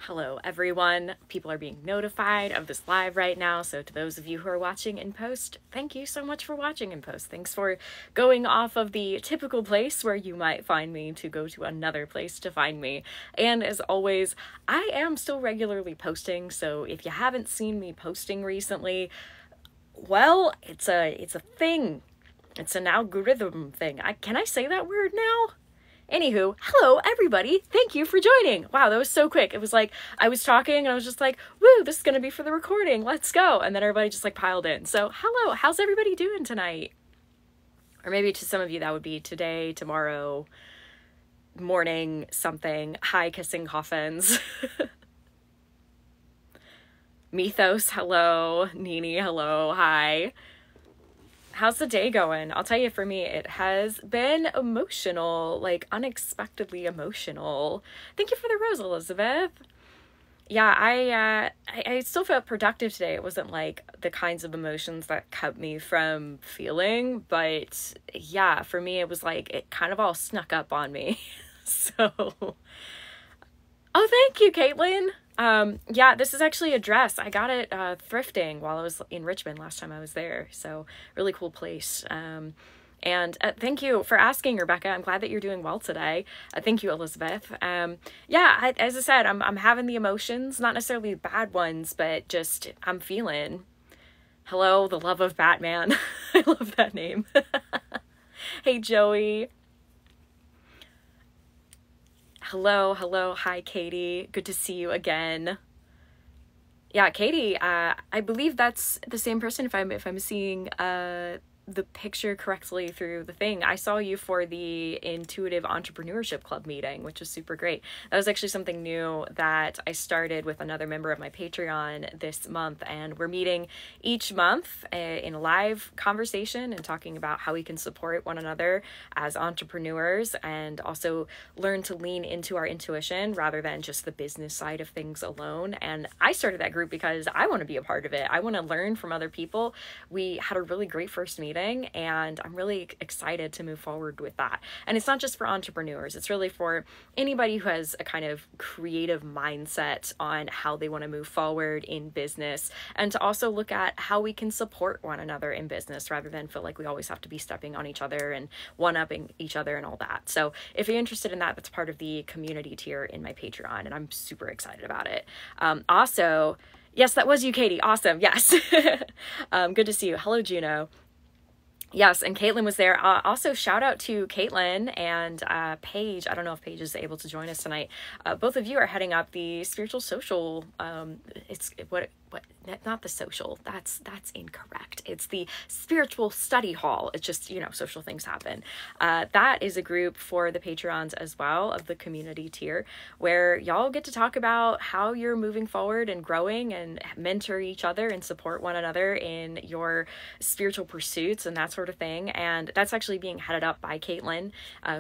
Hello everyone. People are being notified of this live right now, so to those of you who are watching in post, thank you so much for watching in post. Thanks for going off of the typical place where you might find me to go to another place to find me. And as always, I am still regularly posting, so if you haven't seen me posting recently, well, it's a thing. It's an algorithm thing. Can I say that word now? Anywho, hello everybody. Thank you for joining. Wow, that was so quick. It was like I was talking and I was just like, woo, this is going to be for the recording. Let's go. And then everybody just like piled in. So hello, how's everybody doing tonight? Or maybe to some of you that would be today, tomorrow, morning, something. Hi, kissing coffins. Mythos, hello. Nini, hello. Hi. How's the day going? I'll tell you, for me, it has been emotional, like unexpectedly emotional. Thank you for the rose, Elizabeth. Yeah, I still felt productive today. It wasn't like the kinds of emotions that kept me from feeling, but yeah, for me, it was like it kind of all snuck up on me. So, oh, thank you, Caitlin. Yeah, this is actually a dress. I got it thrifting while I was in Richmond last time I was there. So really cool place. And thank you for asking, Rebekah. I'm glad that you're doing well today. Thank you, Elizabeth. Yeah, as I said, I'm having the emotions, not necessarily bad ones, but just I'm feeling. Hello, the love of Batman. I love that name. Hey, Joey. Hello. Hi, Katie. Good to see you again. Yeah, Katie, I believe that's the same person if I'm seeing the picture correctly through the thing. I saw you for the Intuitive Entrepreneurship Club meeting, which was super great. That was actually something new that I started with another member of my Patreon this month, and we're meeting each month in a live conversation and talking about how we can support one another as entrepreneurs and also learn to lean into our intuition rather than just the business side of things alone. And I started that group because I want to be a part of it. I want to learn from other people. We had a really great first meeting, and I'm really excited to move forward with that. And it's not just for entrepreneurs, it's really for anybody who has a kind of creative mindset on how they want to move forward in business, and to also look at how we can support one another in business rather than feel like we always have to be stepping on each other and one-upping each other and all that. So if you're interested in that, that's part of the community tier in my Patreon, and I'm super excited about it. Also, yes, that was you, Katie. Awesome. Yes. Good to see you. Hello, Juno. Yes, and Caitlin was there. Also, shout out to Caitlin and Paige. I don't know if Paige is able to join us tonight. Both of you are heading up the spiritual social. It's what not the social. That's incorrect. It's the spiritual study hall. It's just, social things happen. That is a group for the Patreons as well of the community tier, where y'all get to talk about how you're moving forward and growing and mentor each other and support one another in your spiritual pursuits and that sort of thing. And that's actually being headed up by Caitlin,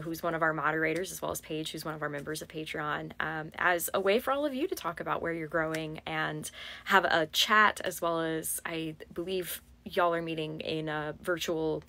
who's one of our moderators, as well as Paige, who's one of our members of Patreon, as a way for all of you to talk about where you're growing and have a chat, as well as I believe y'all are meeting in a virtual,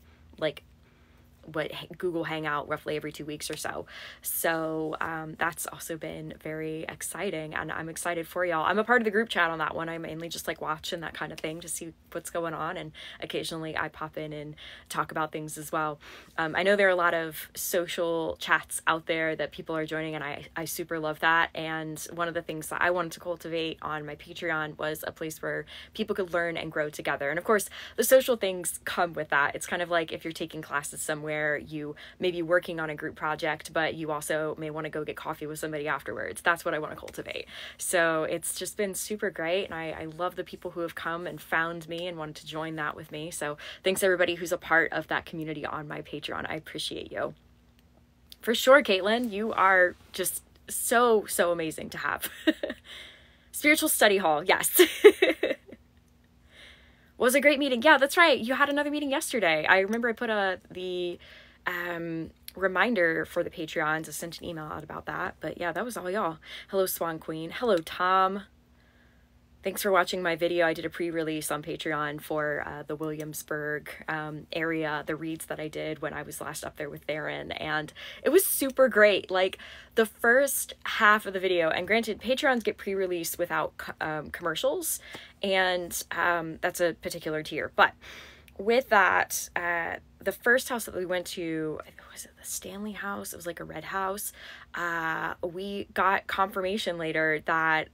Google Hangout roughly every 2 weeks or so. So that's also been very exciting, and I'm excited for y'all. I'm a part of the group chat on that one. I mainly just watch and that kind of thing to see what's going on, and occasionally I pop in and talk about things as well. I know there are a lot of social chats out there that people are joining, and I super love that. And one of the things that I wanted to cultivate on my Patreon was a place where people could learn and grow together. And of course, the social things come with that. It's kind of like if you're taking classes somewhere, you may be working on a group project, but you also may want to go get coffee with somebody afterwards. That's what I want to cultivate. So it's just been super great, and I love the people who have come and found me and wanted to join that with me. So thanks everybody who's a part of that community on my Patreon. I appreciate you. For sure, Caitlin, you are just so amazing to have. Spiritual study hall, yes. Was a great meeting. Yeah, that's right. You had another meeting yesterday. I remember I put the reminder for the Patreons. I sent an email out about that. But yeah, that was all y'all. Hello, Swan Queen. Hello, Tom. Thanks for watching my video. I did a pre-release on Patreon for the Williamsburg area, the reads that I did when I was last up there with Theron, and it was super great. Like, the first half of the video, and granted, Patreons get pre-release without commercials, and that's a particular tier, but with that, the first house that we went to, was it the Stanley house? It was like a red house. We got confirmation later that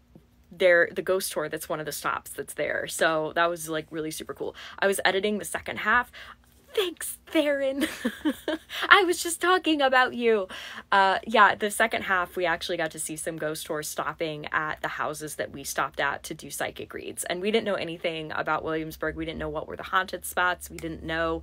the ghost tour, that's one of the stops that's there. So that was like really super cool. I was editing the second half. Thanks, Theron. I was just talking about you. Yeah, the second half, we actually got to see some ghost tours stopping at the houses that we stopped at to do psychic reads. And we didn't know anything about Williamsburg. We didn't know what were the haunted spots. We didn't know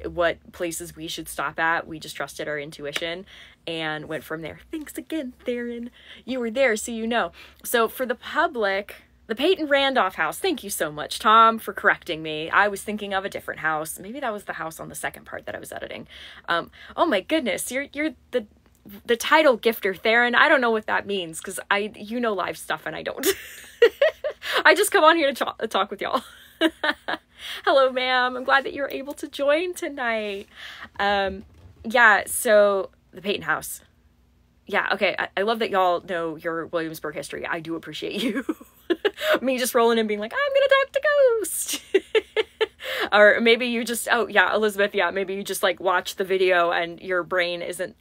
what places we should stop at. We just trusted our intuition and went from there. Thanks again, Theron. You were there, so you know. So for the public, the Peyton Randolph house. Thank you so much, Tom, for correcting me. I was thinking of a different house. Maybe that was the house on the second part that I was editing. Oh my goodness, you're the title gifter, Theron. I don't know what that means, because you know live stuff and I don't. I just come on here to talk with y'all. Hello, ma'am. I'm glad that you're able to join tonight. Yeah, so the Peyton house. Yeah, okay, I love that y'all know your Williamsburg history. I do appreciate you. Me just rolling in being like, I'm gonna talk to ghosts. Or maybe you just, oh yeah, Elizabeth, yeah, maybe you just like watch the video and your brain isn't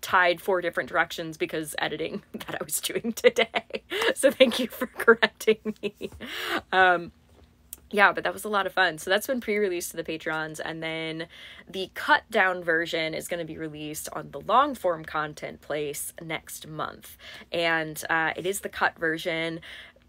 tied 4 different directions because editing that I was doing today. So thank you for correcting me. Yeah, but that was a lot of fun. So that's been pre-released to the Patrons, and then the cut down version is going to be released on the long form content place next month. And it is the cut version.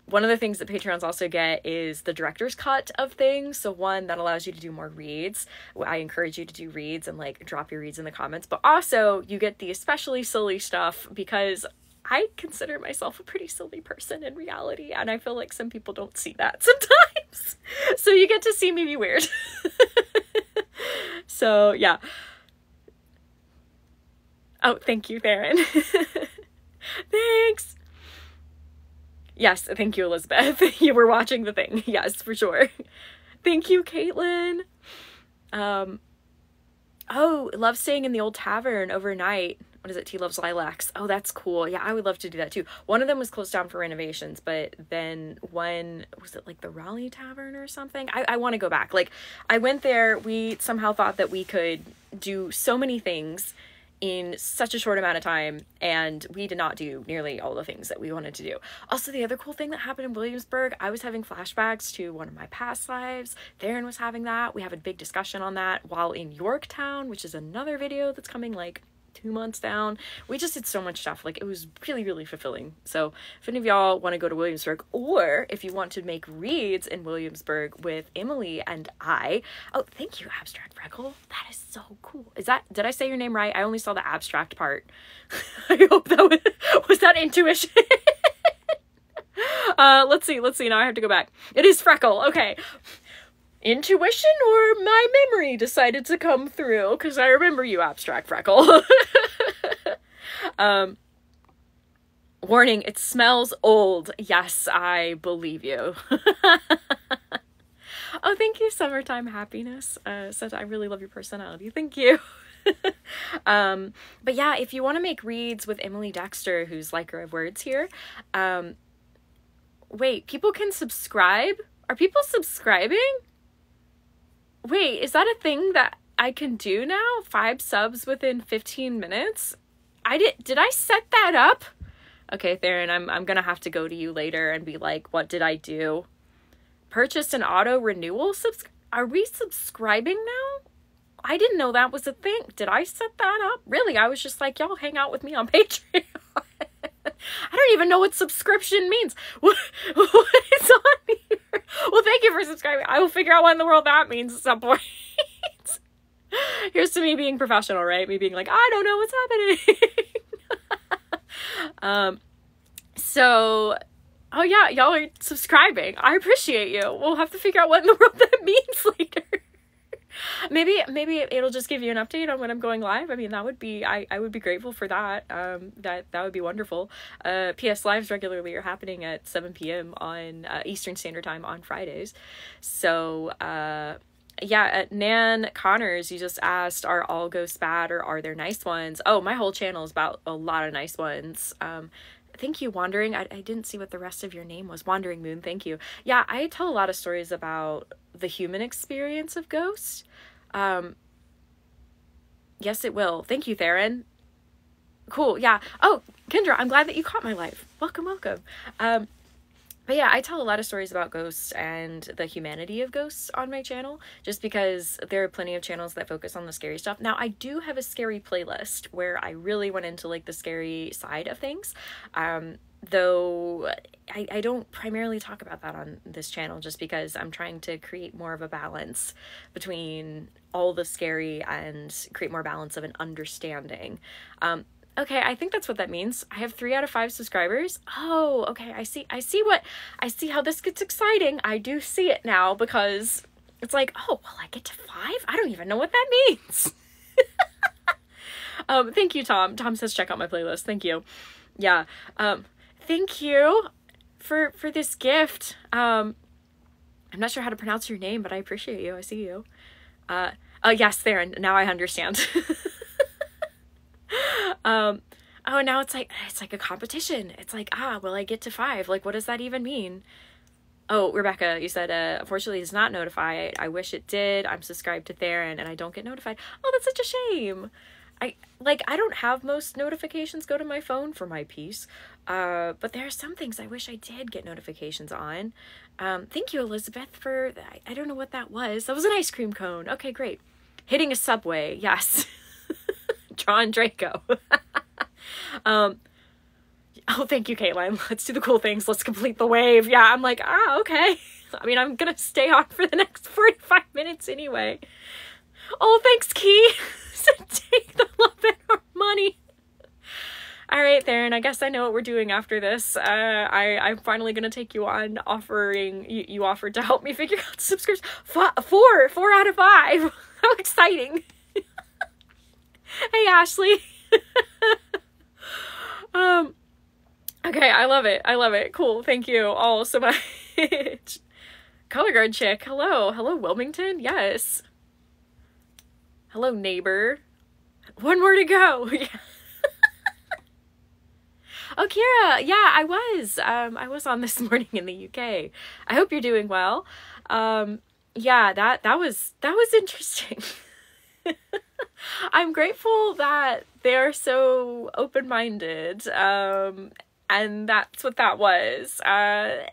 One of the things that Patrons also get is the director's cut of things. So one that allows you to do more reads. I encourage you to do reads and like drop your reads in the comments, but also you get the especially silly stuff because I consider myself a pretty silly person in reality, and I feel like some people don't see that sometimes. So you get to see me be weird. So, yeah. Oh, thank you, Theron. Thanks. Yes, thank you, Elizabeth. You were watching the thing. Yes, for sure. Thank you, Caitlin. Oh, love staying in the old tavern overnight. What is it? Tea Loves Lilacs. Oh, that's cool. Yeah, I would love to do that too. One of them was closed down for renovations, but then one, was it like the Raleigh Tavern or something? I want to go back. Like, I went there. We somehow thought that we could do so many things in such a short amount of time, and we did not do nearly all the things that we wanted to do. Also, the other cool thing that happened in Williamsburg, I was having flashbacks to one of my past lives. Theron was having that. We have a big discussion on that while in Yorktown, which is another video that's coming like 2 months down. We just did so much stuff. Like, it was really, really fulfilling. So if any of y'all want to go to Williamsburg, or if you want to make reads in Williamsburg with Emily and I, oh, thank you, Abstract Freckle. That is so cool. Did I say your name right? I only saw the abstract part. I hope that was that intuition. Let's see. Now I have to go back. It is Freckle. Okay. Intuition or my memory decided to come through, because I remember you, Abstract Freckle. Warning, it smells old. Yes, I believe you. Oh, thank you, Summertime Happiness. Said I really love your personality. Thank you. But yeah, if you want to make reads with Emily Dexter, who's Liker of Words here, wait, people can subscribe? Are people subscribing? Wait, is that a thing that I can do now? 5 subs within 15 minutes? Did I set that up? Okay, Theron, I'm gonna have to go to you later and be like, what did I do? Purchased an auto renewal are we subscribing now? I didn't know that was a thing. Did I set that up? Really? I was just like, y'all hang out with me on Patreon. I don't even know what subscription means. What is on here? Well, thank you for subscribing. I will figure out what in the world that means at some point. Here's to me being professional, right? Me being like, I don't know what's happening. So, oh yeah, y'all are subscribing. I appreciate you. We'll have to figure out what in the world that means later. Maybe it'll just give you an update on when I'm going live. I mean, that would be, I would be grateful for that. That would be wonderful. PS lives regularly are happening at 7 p.m. on Eastern Standard Time on Fridays. So yeah, Nan Connors, you just asked, are all ghosts bad or are there nice ones? Oh, my whole channel is about a lot of nice ones. Thank you, Wandering. I didn't see what the rest of your name was. Wandering Moon, thank you. Yeah, I tell a lot of stories about the human experience of ghosts. Yes, it will. Thank you, Theron. Cool, yeah. Oh, Kendra, I'm glad that you caught my live. Welcome, welcome. But yeah, I tell a lot of stories about ghosts and the humanity of ghosts on my channel, just because there are plenty of channels that focus on the scary stuff. Now, I do have a scary playlist where I really went into like the scary side of things, though I don't primarily talk about that on this channel, just because I'm trying to create more of a balance between all the scary and create more balance of an understanding. Okay, I think that's what that means. I have 3 out of 5 subscribers. Oh, okay. I see how this gets exciting. I do see it now, because it's like, oh, well, I get to 5? I don't even know what that means. Thank you, Tom. Tom says, check out my playlist. Thank you. Yeah. Thank you for this gift. I'm not sure how to pronounce your name, but I appreciate you. I see you. Oh, yes, Theron. Now I understand. Oh, now it's like a competition. It's like, will I get to 5? Like, what does that even mean? Oh, Rebekah, you said, unfortunately it's not notify. I wish it did. I'm subscribed to Theron and I don't get notified. Oh, that's such a shame. I don't have most notifications go to my phone for my piece. But there are some things I wish I did get notifications on. Thank you, Elizabeth, for that. I don't know what that was. That was an ice cream cone. Okay, great. Hitting a subway. Yes. John Draco. Oh, thank you, Caitlin. Let's do the cool things. Let's complete the wave. Yeah, I'm like, okay. I mean, I'm gonna stay on for the next 45 minutes anyway. Oh, thanks, Key. Take the love and our money. All right, Theron, I guess I know what we're doing after this. I'm finally gonna take you on offering, you offered to help me figure out subscriptions. 4 out of 5. How exciting. Hey, Ashley. Okay, I love it. I love it. Cool. Thank you all so much. Color guard chick. Hello. Hello, Wilmington. Yes. Hello, neighbor. 1 more to go. Oh, Kira. Yeah, I was on this morning in the UK. I hope you're doing well. Yeah, that was interesting. I'm grateful that they're so open-minded, and that's what that was. I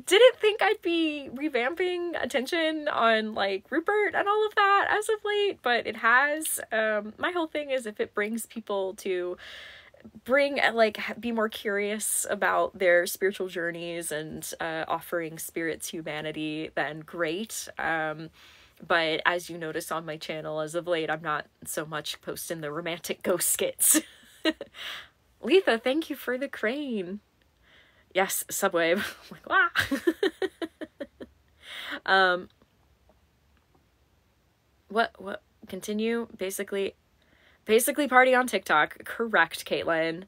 didn't think I'd be revamping attention on, like, Rupert and all of that as of late, but it has. My whole thing is if it brings people to be more curious about their spiritual journeys and offering spirits humanity, then great. But as you notice on my channel as of late, I'm not so much posting the romantic ghost skits. Letha, thank you for the crane. Yes, subway. I'm like, what, continue? Basically party on TikTok. Correct, Caitlin.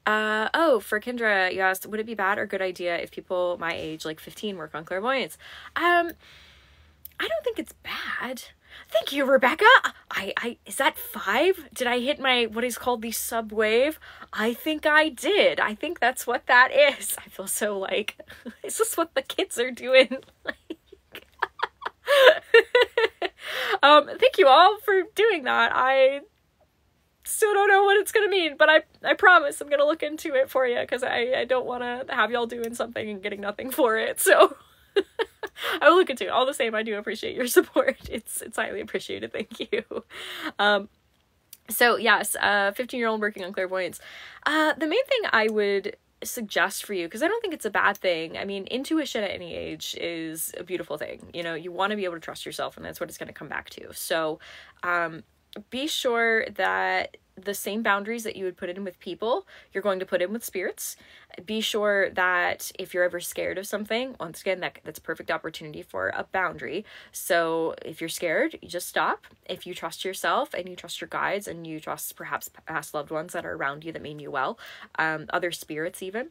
Oh, for Kendra, you asked, would it be bad or good idea if people my age, like 15, work on clairvoyance? I don't think it's bad. Thank you, Rebekah. Is that 5? Did I hit my, what is called the sub wave? I think I did. I think that's what that is. I feel so like, is this what the kids are doing? Thank you all for doing that. I still don't know what it's gonna mean, but I promise I'm gonna look into it for you, because I don't want to have y'all doing something and getting nothing for it, so I will look into it. All the same, I do appreciate your support. It's highly appreciated. Thank you. So yes, 15-year-old working on clairvoyance. The main thing I would suggest for you, because I don't think it's a bad thing. I mean, intuition at any age is a beautiful thing. You know, you want to be able to trust yourself, and that's what it's going to come back to. So, be sure that the same boundaries that you would put in with people, you're going to put in with spirits. Be sure that if you're ever scared of something, once again, that's a perfect opportunity for a boundary. So if you're scared, you just stop. If you trust yourself and you trust your guides and you trust perhaps past loved ones that are around you that mean you well, other spirits even,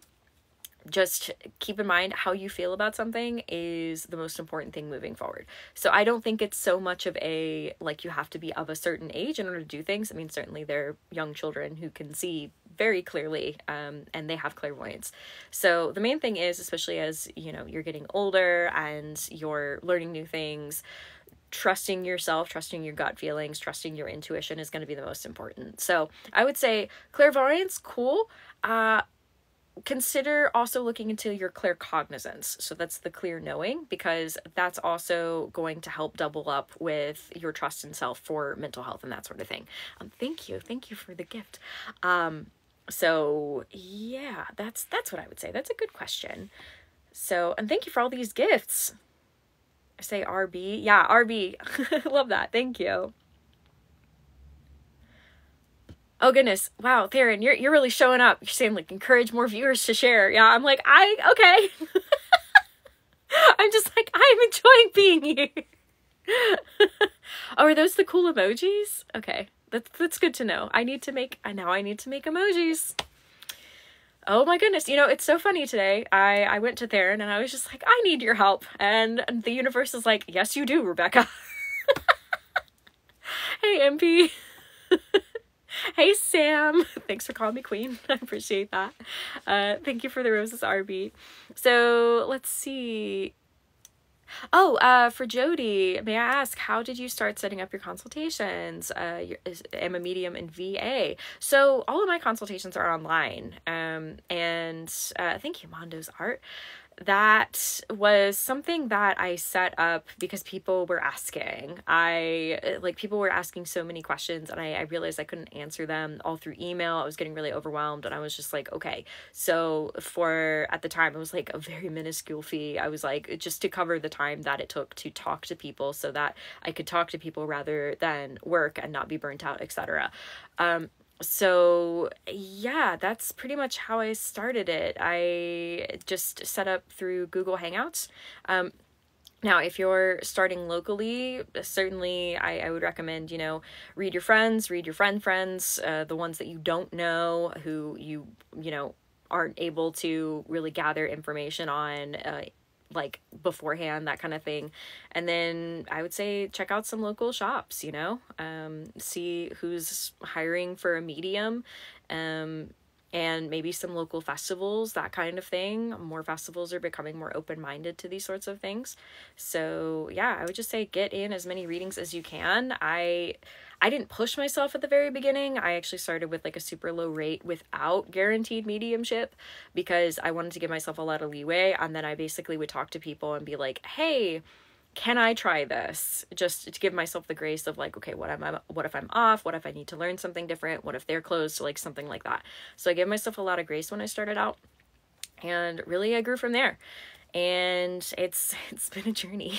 just keep in mind how you feel about something is the most important thing moving forward. So I don't think it's so much of a, like, you have to be of a certain age in order to do things. I mean, certainly there are young children who can see very clearly, and they have clairvoyance. So the main thing is, especially as, you know, you're getting older and you're learning new things, trusting yourself, trusting your gut feelings, trusting your intuition is going to be the most important. So I would say clairvoyance, cool. Consider also looking into your claircognizance. So that's the clear knowing, because that's also going to help double up with your trust in self for mental health and that sort of thing. Thank you for the gift. So yeah, that's what I would say. That's a good question. So, and thank you for all these gifts. I say RB. Yeah, RB. Love that. Thank you. Oh goodness. Wow, Theron, you're really showing up. You're saying, like, encourage more viewers to share. Yeah, I'm like, okay. I'm just like, I'm enjoying being here. Oh, are those the cool emojis? Okay. That's good to know. I need to make emojis. Oh my goodness. You know, it's so funny today. I went to Theron and I was just like, I need your help. And the universe is like, yes, you do, Rebekah. Hey, MP. Hey, Sam. Thanks for calling me queen. I appreciate that. Thank you for the roses, RB. So let's see. Oh, for Jody, may I ask, how did you start setting up your consultations? I'm a medium in VA. So all of my consultations are online. And thank you, Mondo's Art. That was something that I set up because people were asking. People were asking so many questions, and I realized I couldn't answer them all through email. I was getting really overwhelmed, and I was just like, okay. So at the time, it was like a very minuscule fee. I was like, just to cover the time that it took to talk to people so that I could talk to people rather than work and not be burnt out, etc. So yeah, that's pretty much how I started it. I just set up through Google Hangouts. Now, if you're starting locally, certainly I would recommend, read your friends, read your friends, the ones that you don't know, who you aren't able to really gather information on, like beforehand, that kind of thing. And then I would say check out some local shops, see who's hiring for a medium, and maybe some local festivals, that kind of thing. More festivals are becoming more open-minded to these sorts of things. So yeah, I would just say get in as many readings as you can. I didn't push myself at the very beginning. I actually started with like a super low rate without guaranteed mediumship because I wanted to give myself a lot of leeway. And then I basically would talk to people and be like, hey, can I try this? Just to give myself the grace of like, okay, what if I'm off? What if I need to learn something different? What if they're closed? Like something like that. So I gave myself a lot of grace when I started out, and really I grew from there. And it's been a journey.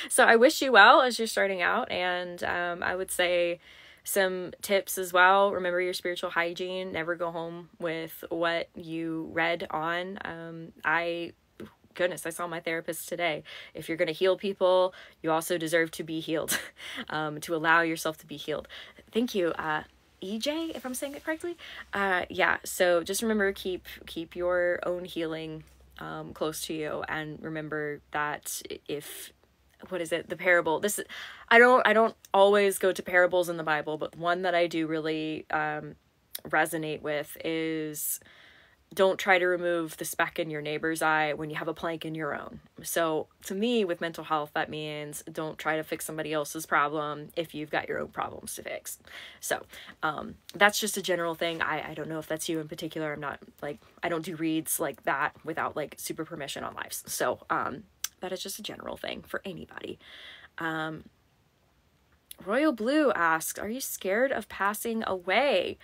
So I wish you well as you're starting out. And I would say some tips as well. Remember your spiritual hygiene. Never go home with what you read on. Goodness, I saw my therapist today. If you're going to heal people, you also deserve to be healed, to allow yourself to be healed. Thank you. EJ, if I'm saying it correctly. Yeah. So just remember, keep your own healing close to you, and remember that the parable, I don't always go to parables in the Bible, but one that I do really resonate with is, don't try to remove the speck in your neighbor's eye when you have a plank in your own. So to me, with mental health, that means don't try to fix somebody else's problem if you've got your own problems to fix. So that's just a general thing. I don't know if that's you in particular. I'm not I don't do reads like that without super permission on lives. So that is just a general thing for anybody. Royal Blue asks, are you scared of passing away?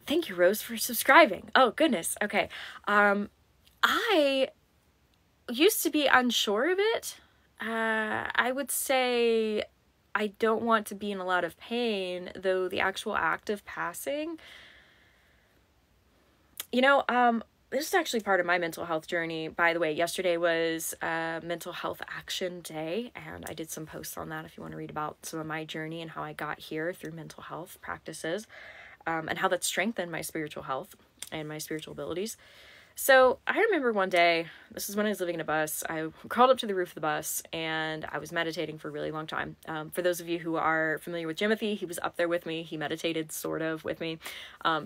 Thank you, Rose, for subscribing. Oh, goodness. Okay. I used to be unsure of it. I would say I don't want to be in a lot of pain, though the actual act of passing, you know, this is actually part of my mental health journey. By the way, yesterday was Mental Health Action Day, and I did some posts on that if you want to read about some of my journey and how I got here through mental health practices, and how that strengthened my spiritual health and my spiritual abilities. So I remember one day, this is when I was living in a bus, I crawled up to the roof of the bus and I was meditating for a really long time. For those of you who are familiar with Jimothy, he was up there with me. He meditated sort of with me.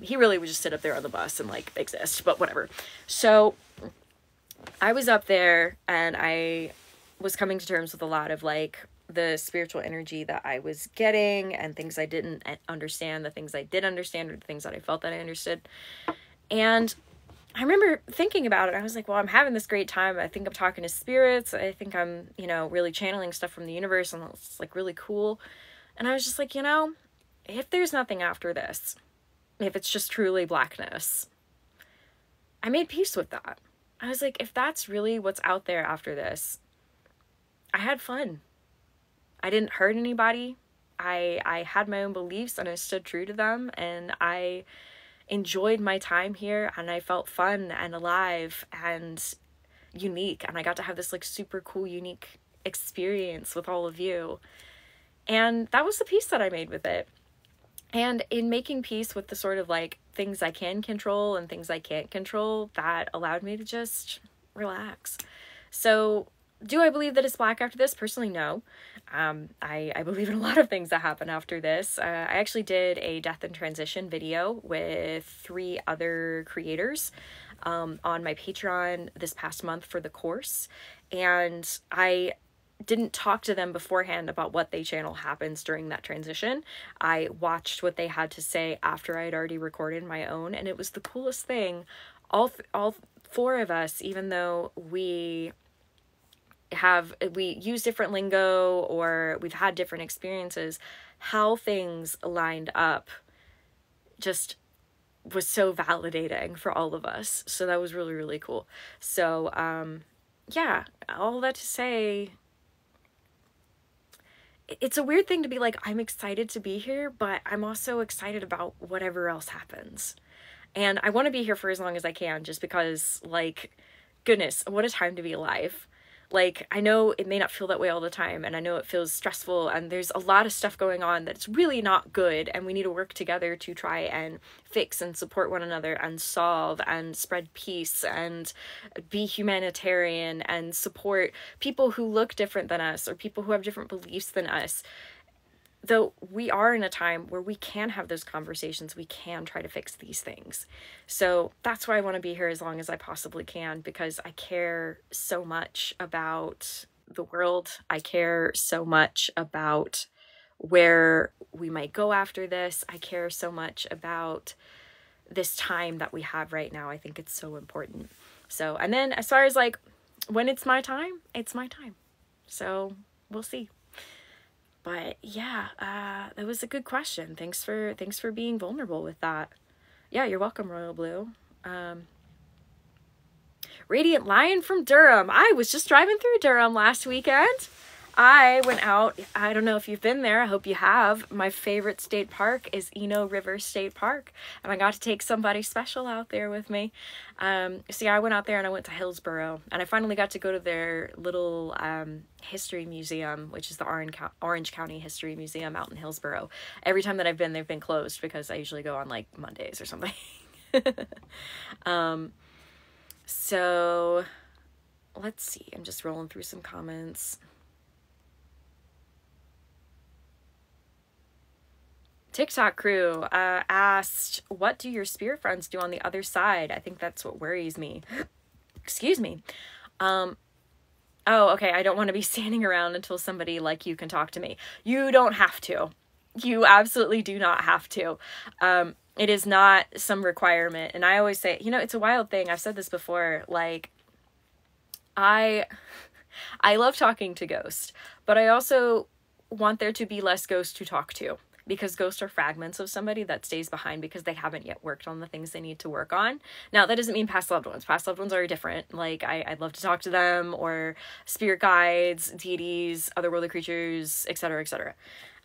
He really would just sit up there on the bus and like exist, but whatever. So I was up there and I was coming to terms with a lot of like the spiritual energy that I was getting and things I didn't understand, the things I did understand, or the things that I felt that I understood. And I remember thinking about it. I was like, well, I'm having this great time. I think I'm talking to spirits. I think I'm, you know, really channeling stuff from the universe, and it's like really cool. And I was just like, you know, if there's nothing after this, if it's just truly blackness, I made peace with that. I was like, if that's really what's out there after this, I had fun. I didn't hurt anybody. I had my own beliefs and I stood true to them, and I enjoyed my time here, and I felt fun and alive and unique, and I got to have this like super cool, unique experience with all of you. And that was the peace that I made with it. And in making peace with the sort of like things I can control and things I can't control, that allowed me to just relax. So do I believe that it's black after this? Personally, no. I believe in a lot of things that happen after this. I actually did a death and transition video with 3 other creators on my Patreon this past month for the course. And I didn't talk to them beforehand about what they channel happens during that transition. I watched what they had to say after I had already recorded my own, and it was the coolest thing. All 4 of us, even though we use different lingo or we've had different experiences, how things lined up just was so validating for all of us. So that was really, really cool. So, yeah, all that to say, it's a weird thing to be like, I'm excited to be here, but I'm also excited about whatever else happens. And I want to be here for as long as I can, just because, like, goodness, what a time to be alive. Like, I know it may not feel that way all the time, and I know it feels stressful, and there's a lot of stuff going on that's really not good, and we need to work together to try and fix and support one another and solve and spread peace and be humanitarian and support people who look different than us or people who have different beliefs than us. Though we are in a time where we can have those conversations, we can try to fix these things. So that's why I want to be here as long as I possibly can, because I care so much about the world. I care so much about where we might go after this. I care so much about this time that we have right now. I think it's so important. So, and then as far as like when it's my time, it's my time. So we'll see. But yeah, that was a good question. Thanks for being vulnerable with that. Yeah, you're welcome, Royal Blue. Radiant Lion from Durham. I was just driving through Durham last weekend. I went out, I don't know if you've been there, I hope you have. My favorite state park is Eno River State Park, and I got to take somebody special out there with me. See, I went out there and I went to Hillsborough, and I finally got to go to their little history museum, which is the Orange County History Museum out in Hillsborough. Every time that I've been, they've been closed because I usually go on like Mondays or something. So let's see, I'm just rolling through some comments. TikTok crew asked, what do your spirit friends do on the other side? I think that's what worries me. Excuse me. Oh, okay. I don't want to be standing around until somebody like you can talk to me. You don't have to. You absolutely do not have to. It is not some requirement. And I always say, you know, it's a wild thing. I've said this before. Like, I love talking to ghosts, but I also want there to be less ghosts to talk to. because ghosts are fragments of somebody that stays behind because they haven't yet worked on the things they need to work on. Now, that doesn't mean past loved ones. Past loved ones are different. Like, I'd love to talk to them, or spirit guides, deities, otherworldly creatures, etc., etc.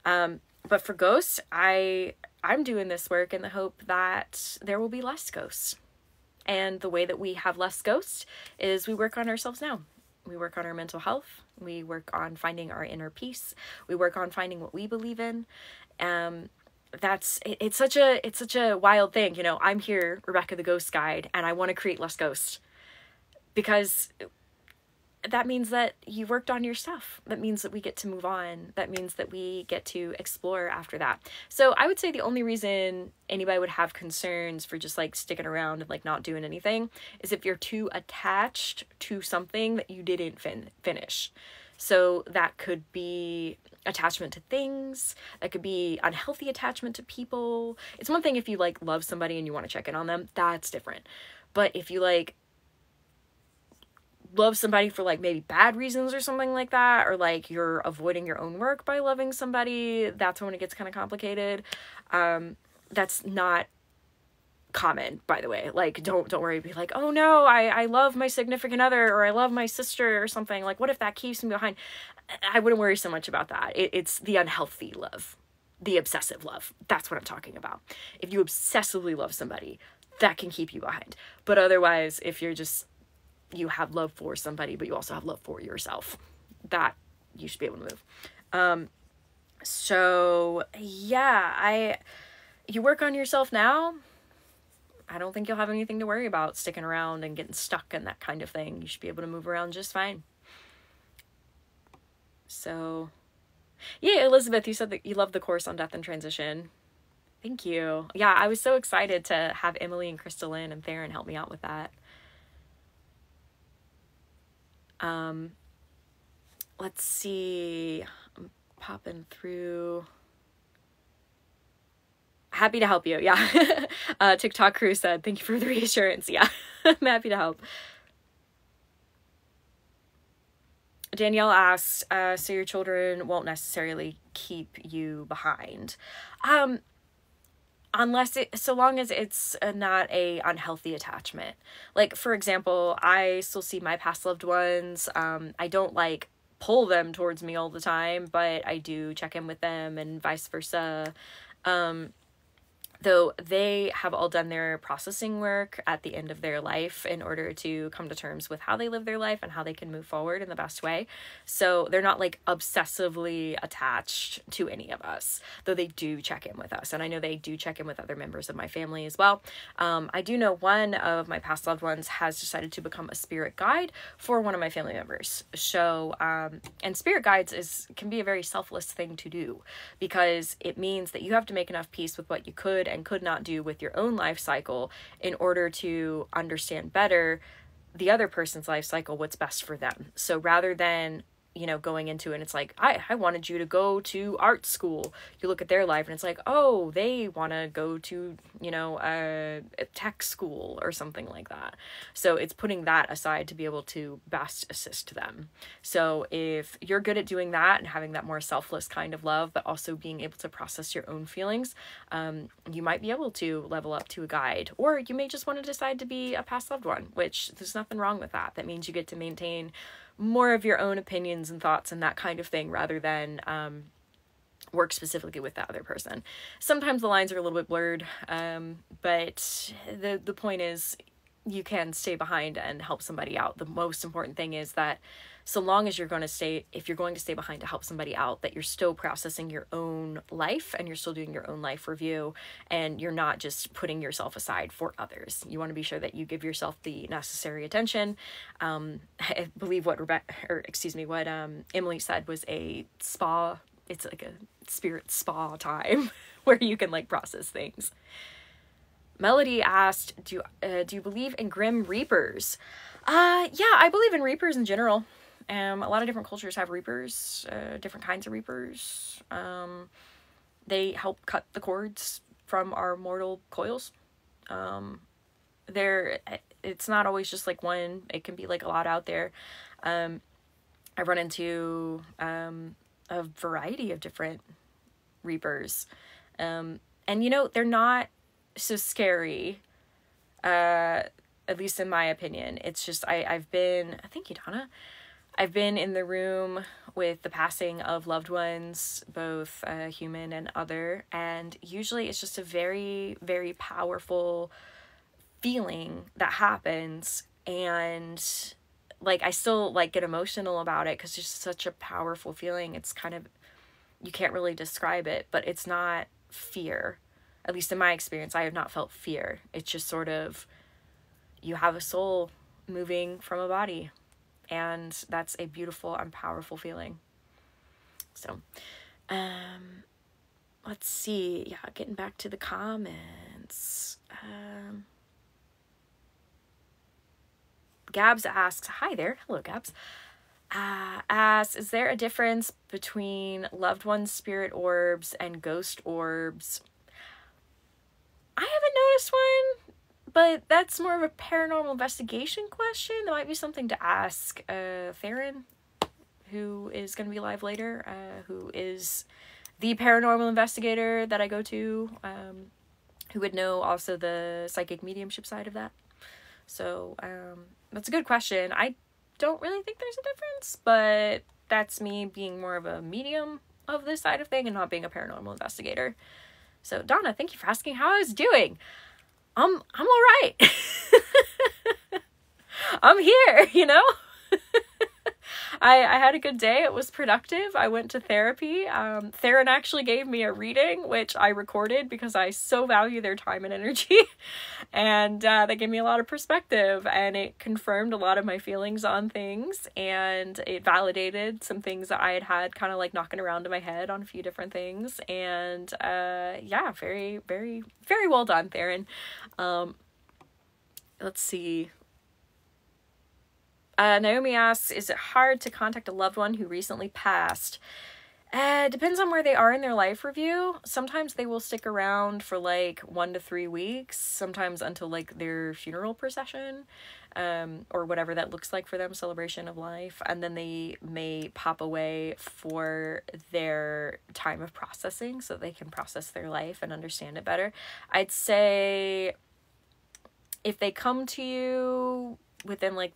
But for ghosts, I'm doing this work in the hope that there will be less ghosts. And the way that we have less ghosts is we work on ourselves now. We work on our mental health. We work on finding our inner peace. We work on finding what we believe in. It's such a wild thing. You know, I'm here, Rebekah the Ghost Guide, and I want to create less ghosts, because that means that you worked on your stuff. That means that we get to move on. That means that we get to explore after that. So I would say the only reason anybody would have concerns for just like sticking around and like not doing anything is if you're too attached to something that you didn't finish. So that could be attachment to things. That could be unhealthy attachment to people. It's one thing if you like love somebody and you want to check in on them. That's different. But if you like love somebody for like maybe bad reasons or something like that, or like you're avoiding your own work by loving somebody, that's when it gets kind of complicated. That's not common, by the way. Like, don't worry, be like, oh no, I love my significant other, or I love my sister or something. Like, what if that keeps me behind? I wouldn't worry so much about that. It's the unhealthy love, the obsessive love. That's what I'm talking about. If you obsessively love somebody, that can keep you behind. But otherwise, if you have love for somebody, but you also have love for yourself, that you should be able to move. So yeah, you work on yourself now. I don't think you'll have anything to worry about sticking around and getting stuck and that kind of thing. You should be able to move around just fine. So yeah, Elizabeth, you said that you love the course on death and transition. Thank you. Yeah, I was so excited to have Emily and Crystalline and Theron help me out with that. Let's see, I'm popping through. Happy to help you. Yeah. TikTok crew said, thank you for the reassurance. Yeah, I'm happy to help. Danielle asked, so your children won't necessarily keep you behind. So long as it's not a unhealthy attachment. Like, for example, I still see my past loved ones. I don't like pull them towards me all the time, but I do check in with them and vice versa. Though they have all done their processing work at the end of their life in order to come to terms with how they live their life and how they can move forward in the best way. So they're not like obsessively attached to any of us, though they do check in with us. And I know they do check in with other members of my family as well. I do know one of my past loved ones has decided to become a spirit guide for one of my family members. So, and spirit guides can be a very selfless thing to do, because it means that you have to make enough peace with what you could and could not do with your own life cycle in order to understand better the other person's life cycle, what's best for them. So rather than, going into it and it's like, I wanted you to go to art school. You look at their life and it's like, oh, they want to go to, a tech school or something like that. So it's putting that aside to be able to best assist them. So if you're good at doing that and having that more selfless kind of love, but also being able to process your own feelings, you might be able to level up to a guide, or you may just want to decide to be a past loved one, which there's nothing wrong with that. That means you get to maintain more of your own opinions and thoughts and that kind of thing, rather than work specifically with that other person. Sometimes the lines are a little bit blurred, but the point is you can stay behind and help somebody out. The most important thing is that so long as if you're going to stay behind to help somebody out, that you're still processing your own life and you're still doing your own life review, and you're not just putting yourself aside for others. You want to be sure that you give yourself the necessary attention. I believe what Emily said was a spa. It's like a spirit spa time where you can like process things. Melody asked, do you believe in grim reapers? Yeah, I believe in reapers in general. A lot of different cultures have reapers, different kinds of reapers. They help cut the cords from our mortal coils. It's not always just like one. It can be like a lot out there. I run into a variety of different reapers. And, you know, they're not so scary, at least in my opinion. It's just, I've been, thank you, Donna. I've been in the room with the passing of loved ones, both human and other, and usually it's just a very, very powerful feeling that happens. And like, I still like get emotional about it because it's just such a powerful feeling. It's kind of, you can't really describe it, but it's not fear. At least in my experience, I have not felt fear. It's just sort of, you have a soul moving from a body. And that's a beautiful and powerful feeling. So, let's see. Yeah, getting back to the comments. Gabs asks, hi there. Hello, Gabs. Asks, is there a difference between loved ones' spirit orbs and ghost orbs? I haven't noticed one, but that's more of a paranormal investigation question. That might be something to ask Theron, who is going to be live later, who is the paranormal investigator that I go to, who would know also the psychic mediumship side of that. So that's a good question. I don't really think there's a difference, but that's me being more of a medium of this side of thing and not being a paranormal investigator. So Donna, thank you for asking how I was doing. I'm all right. I'm here, you know? I had a good day. It was productive. I went to therapy. Theron actually gave me a reading, which I recorded because I so value their time and energy. And they gave me a lot of perspective, and it confirmed a lot of my feelings on things, and it validated some things that I had kind of like knocking around in my head on a few different things. And yeah, very, very, very well done, Theron. Let's see. Naomi asks, is it hard to contact a loved one who recently passed? Depends on where they are in their life review. Sometimes they will stick around for like 1 to 3 weeks, sometimes until like their funeral procession, or whatever that looks like for them, celebration of life. And then they may pop away for their time of processing so they can process their life and understand it better. I'd say if they come to you within like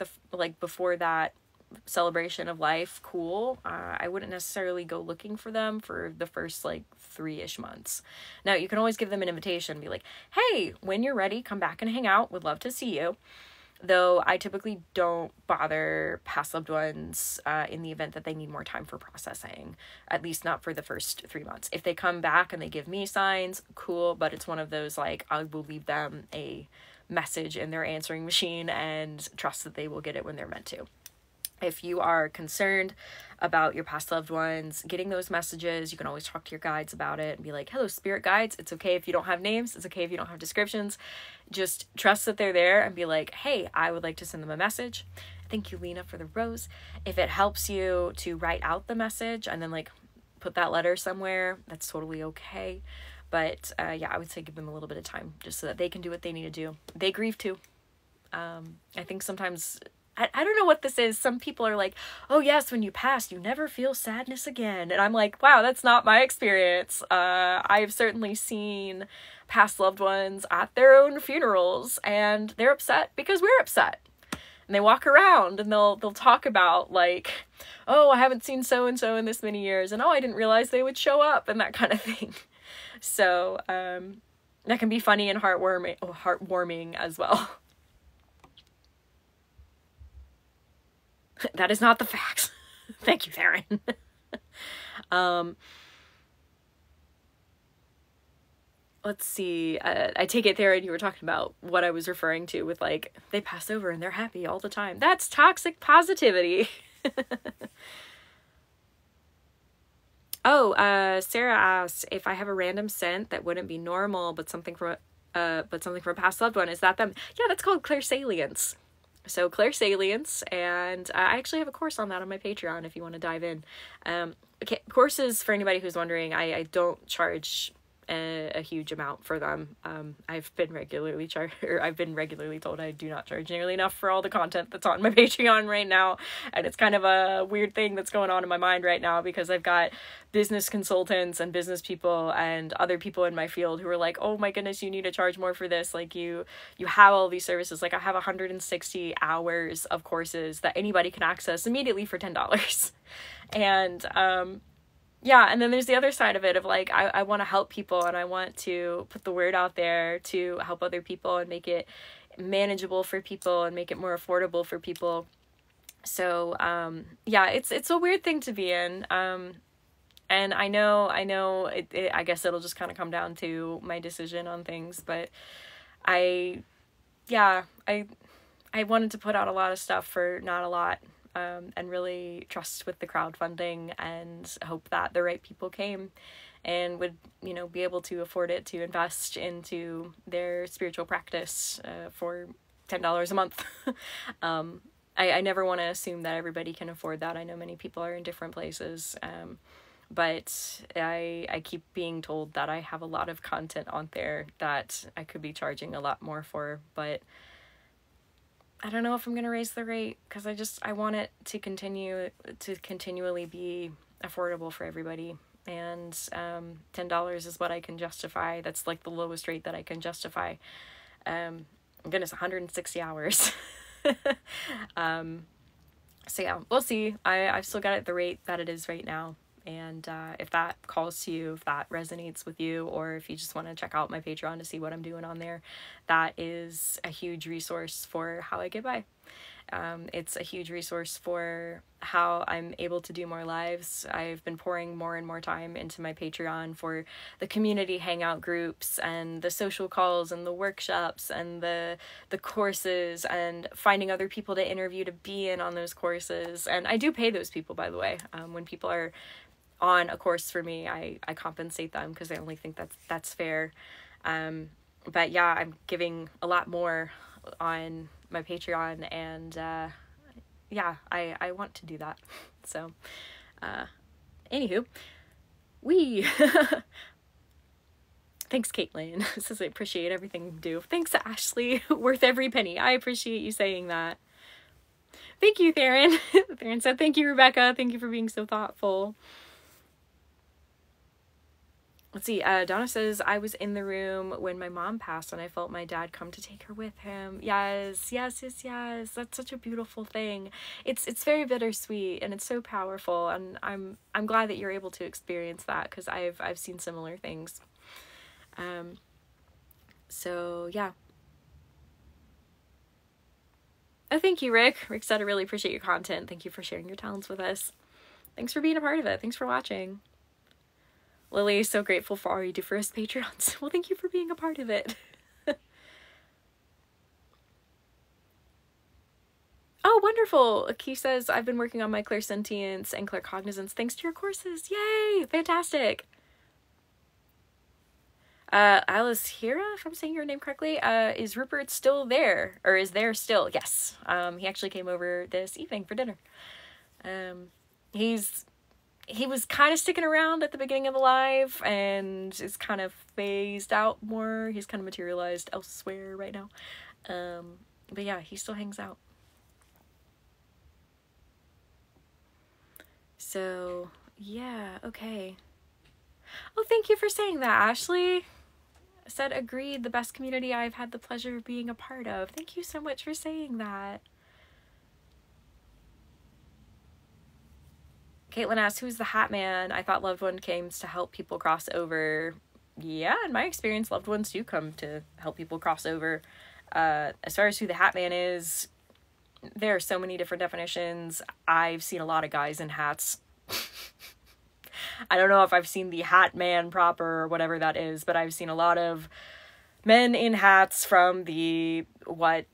before that celebration of life, cool. I wouldn't necessarily go looking for them for the first like 3-ish months. Now you can always give them an invitation, be like, hey, when you're ready, come back and hang out, would love to see you. Though I typically don't bother past loved ones in the event that they need more time for processing, at least not for the first 3 months. If they come back and they give me signs, cool, but it's one of those like, I will leave them a message in their answering machine and trust that they will get it when they're meant to. If you are concerned about your past loved ones getting those messages, you can always talk to your guides about it and be like, hello, spirit guides. It's okay if you don't have names. It's okay if you don't have descriptions. Just trust that they're there and be like, hey, I would like to send them a message. Thank you, Lena, for the rose. If it helps you to write out the message and then like put that letter somewhere, that's totally okay. But yeah, I would say give them a little bit of time just so that they can do what they need to do. They grieve too. I think sometimes, I don't know what this is. Some people are like, oh yes, when you pass, you never feel sadness again. And I'm like, wow, that's not my experience. I've certainly seen past loved ones at their own funerals and they're upset because we're upset. And they walk around and they'll talk about like, oh, I haven't seen so-and-so in this many years. And oh, I didn't realize they would show up and that kind of thing. So that can be funny and heartwarming as well. That is not the facts. Thank you, Theron. Let's see. I take it, Theron, you were talking about what I was referring to with like, they pass over and they're happy all the time. That's toxic positivity. Oh, Sarah asks if I have a random scent that wouldn't be normal, but something from a past loved one. Is that them? Yeah, that's called clairsalience. So clairsalience, and I actually have a course on that on my Patreon if you want to dive in. Okay, courses, for anybody who's wondering, I don't charge a huge amount for them. I've been regularly told I do not charge nearly enough for all the content that's on my Patreon right now. And it's kind of a weird thing that's going on in my mind right now, because I've got business consultants and business people and other people in my field who are like, oh my goodness, you need to charge more for this. Like you have all these services. Like I have 160 hours of courses that anybody can access immediately for $10. And, yeah, and then there's the other side of it of like, I want to help people, and I want to put the word out there to help other people and make it manageable for people and make it more affordable for people. So, yeah, it's a weird thing to be in. And I know I guess it'll just kind of come down to my decision on things, but I wanted to put out a lot of stuff for not a lot. And really trust with the crowdfunding and hope that the right people came and would, be able to afford it to invest into their spiritual practice for $10 a month. I never want to assume that everybody can afford that. I know many people are in different places, but I keep being told that I have a lot of content on there that I could be charging a lot more for, but I don't know if I'm going to raise the rate, because I want it to continually be affordable for everybody. And $10 is what I can justify. That's like the lowest rate that I can justify. Goodness, 160 hours. So yeah, we'll see. I've still got it the rate that it is right now. And if that calls to you, if that resonates with you, or if you just want to check out my Patreon to see what I'm doing on there, that is a huge resource for how I get by. It's a huge resource for how I'm able to do more lives. I've been pouring more and more time into my Patreon for the community hangout groups and the social calls and the workshops and the courses, and finding other people to interview to be in on those courses. And I do pay those people, by the way. When people are on a course for me, I compensate them, because I only think that's fair. But yeah, I'm giving a lot more on my Patreon, and yeah, I want to do that. So anywho, thanks Caitlin. Says I appreciate everything you do. Thanks Ashley. Worth every penny. I appreciate you saying that. Thank you, Theron. Theron said, thank you, Rebekah. Thank you for being so thoughtful. Let's see, Donna says, I was in the room when my mom passed and I felt my dad come to take her with him. Yes. That's such a beautiful thing. It's very bittersweet, and it's so powerful, and I'm glad that you're able to experience that, because I've seen similar things. So yeah. Oh, thank you, Rick. Rick said, I really appreciate your content. Thank you for sharing your talents with us. Thanks for being a part of it. Thanks for watching. Lily is so grateful for all you do for us Patreons. Well, thank you for being a part of it. Oh, wonderful. Key says, I've been working on my clairsentience and claircognizance thanks to your courses. Yay! Fantastic. Alice Hira, if I'm saying your name correctly, is Rupert still there? Or is there still? Yes. He actually came over this evening for dinner. He was kind of sticking around at the beginning of the live, and is kind of phased out more. He's kind of materialized elsewhere right now. But yeah, he still hangs out. So, yeah, okay. Oh, thank you for saying that, Ashley. Said, agreed, the best community I've had the pleasure of being a part of. Thank you so much for saying that. Caitlin asked, who's the Hat Man? I thought loved one came to help people cross over. Yeah, in my experience, loved ones do come to help people cross over. As far as who the Hat Man is, there are so many different definitions. I've seen a lot of guys in hats. I don't know if I've seen the Hat Man proper or whatever that is, but I've seen a lot of men in hats from the, I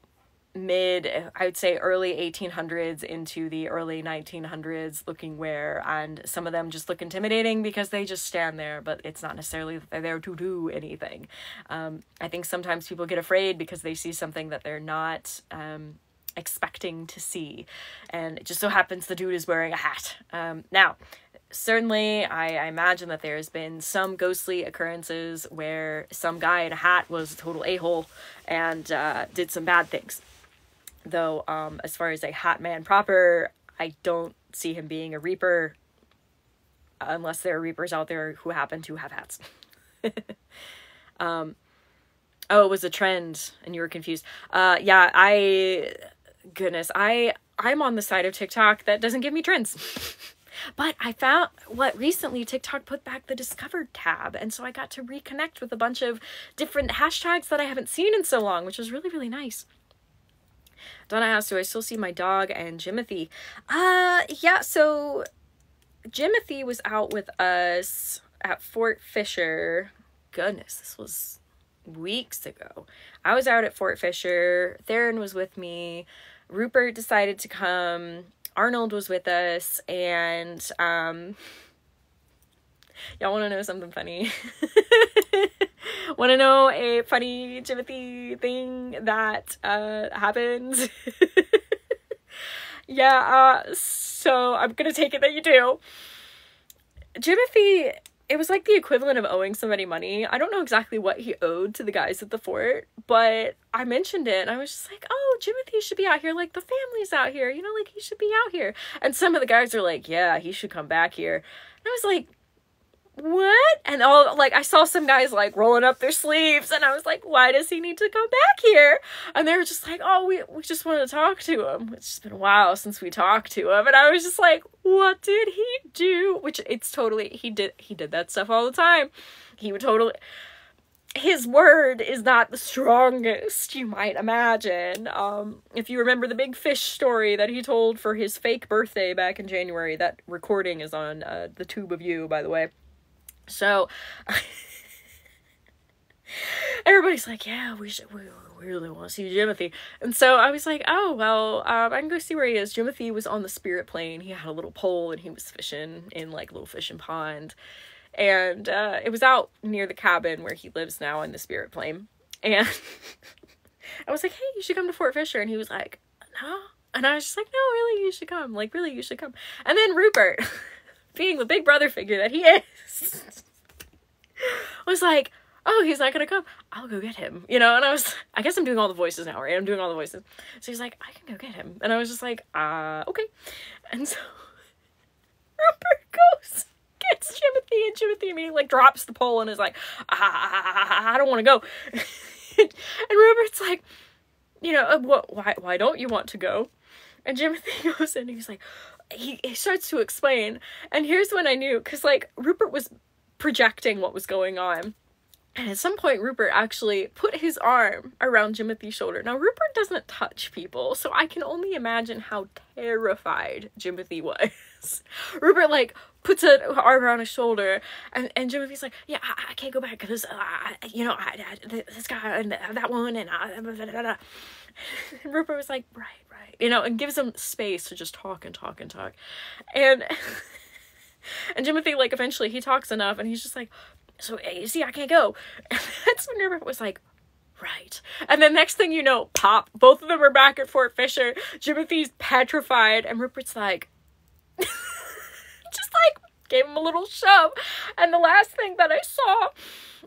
would say early 1800s into the early 1900s looking wear, and some of them just look intimidating because they just stand there, but it's not necessarily that they're there to do anything. I think sometimes people get afraid because they see something that they're not expecting to see, and it just so happens the dude is wearing a hat. Now, certainly, I imagine that there's been some ghostly occurrences where some guy in a hat was a total a-hole and did some bad things. Though, as far as a hat man proper, I don't see him being a reaper, unless there are reapers out there who happen to have hats. Oh, it was a trend and you were confused. Yeah, I'm on the side of TikTok that doesn't give me trends. But I found recently TikTok put back the discovered tab. And so I got to reconnect with a bunch of different hashtags that I haven't seen in so long, which was really, really nice. Donna asked, do I still see my dog and Jimothy? Yeah, so Jimothy was out with us at Fort Fisher. Goodness, this was weeks ago. I was out at Fort Fisher. Theron was with me. Rupert decided to come. Arnold was with us. And, y'all want to know something funny? Want to know a funny Jimothy thing that happened? Yeah, so I'm gonna take it that you do. Jimothy, it was like the equivalent of owing somebody money. I don't know exactly what he owed to the guys at the fort, but I mentioned it and I was just like, oh, Jimothy should be out here, like the family's out here, you know, like he should be out here. And some of the guys are like, yeah, he should come back here. And I was like, what? And all, like, I saw some guys like rolling up their sleeves and I was like, why does he need to come back here? And they were just like, oh, we just want to talk to him. It's just been a while since we talked to him. And I was just like, what did he do? Which it's totally, he did that stuff all the time. He would totally, his word is not the strongest, you might imagine. If you remember the big fish story that he told for his fake birthday back in January, that recording is on the Tube of You, by the way. So everybody's like, yeah, we really want to see Jimothy. And so I was like, oh, well, I can go see where he is. Jimothy was on the spirit plane. He had a little pole and he was fishing in like a little fishing pond. And it was out near the cabin where he lives now in the spirit plane. And I was like, hey, you should come to Fort Fisher. And he was like, no. And I was just like, no, really, you should come. Like, really, you should come. And then Rupert, being the big brother figure that he is, was like, oh, he's not gonna come. I'll go get him, you know? And I guess I'm doing all the voices now, right? I'm doing all the voices. So he's like, I can go get him. And I was just like, okay. And so Rupert goes, gets Jimothy, and Jimothy immediately like drops the pole and is like, I don't want to go. And Rupert's like, you know, why don't you want to go? And Jimothy goes in and he's like, he starts to explain. And here's when I knew, because like Rupert was projecting what was going on. And at some point, Rupert actually put his arm around Jimothy's shoulder. Now, Rupert doesn't touch people, so I can only imagine how terrified Jimothy was. Rupert, like, puts an arm around his shoulder, and Jimothy's like, yeah, I can't go back, because, you know, this guy, and that one, and and Rupert was like, right, you know, and gives him space to just talk and talk and talk. And Jimothy, like, eventually he talks enough, and he's just like, so, you see, I can't go. And that's when Rupert was like, right. And then next thing you know, pop, both of them are back at Fort Fisher. Jimothy's petrified, and Rupert's like, just like, gave him a little shove. And the last thing that I saw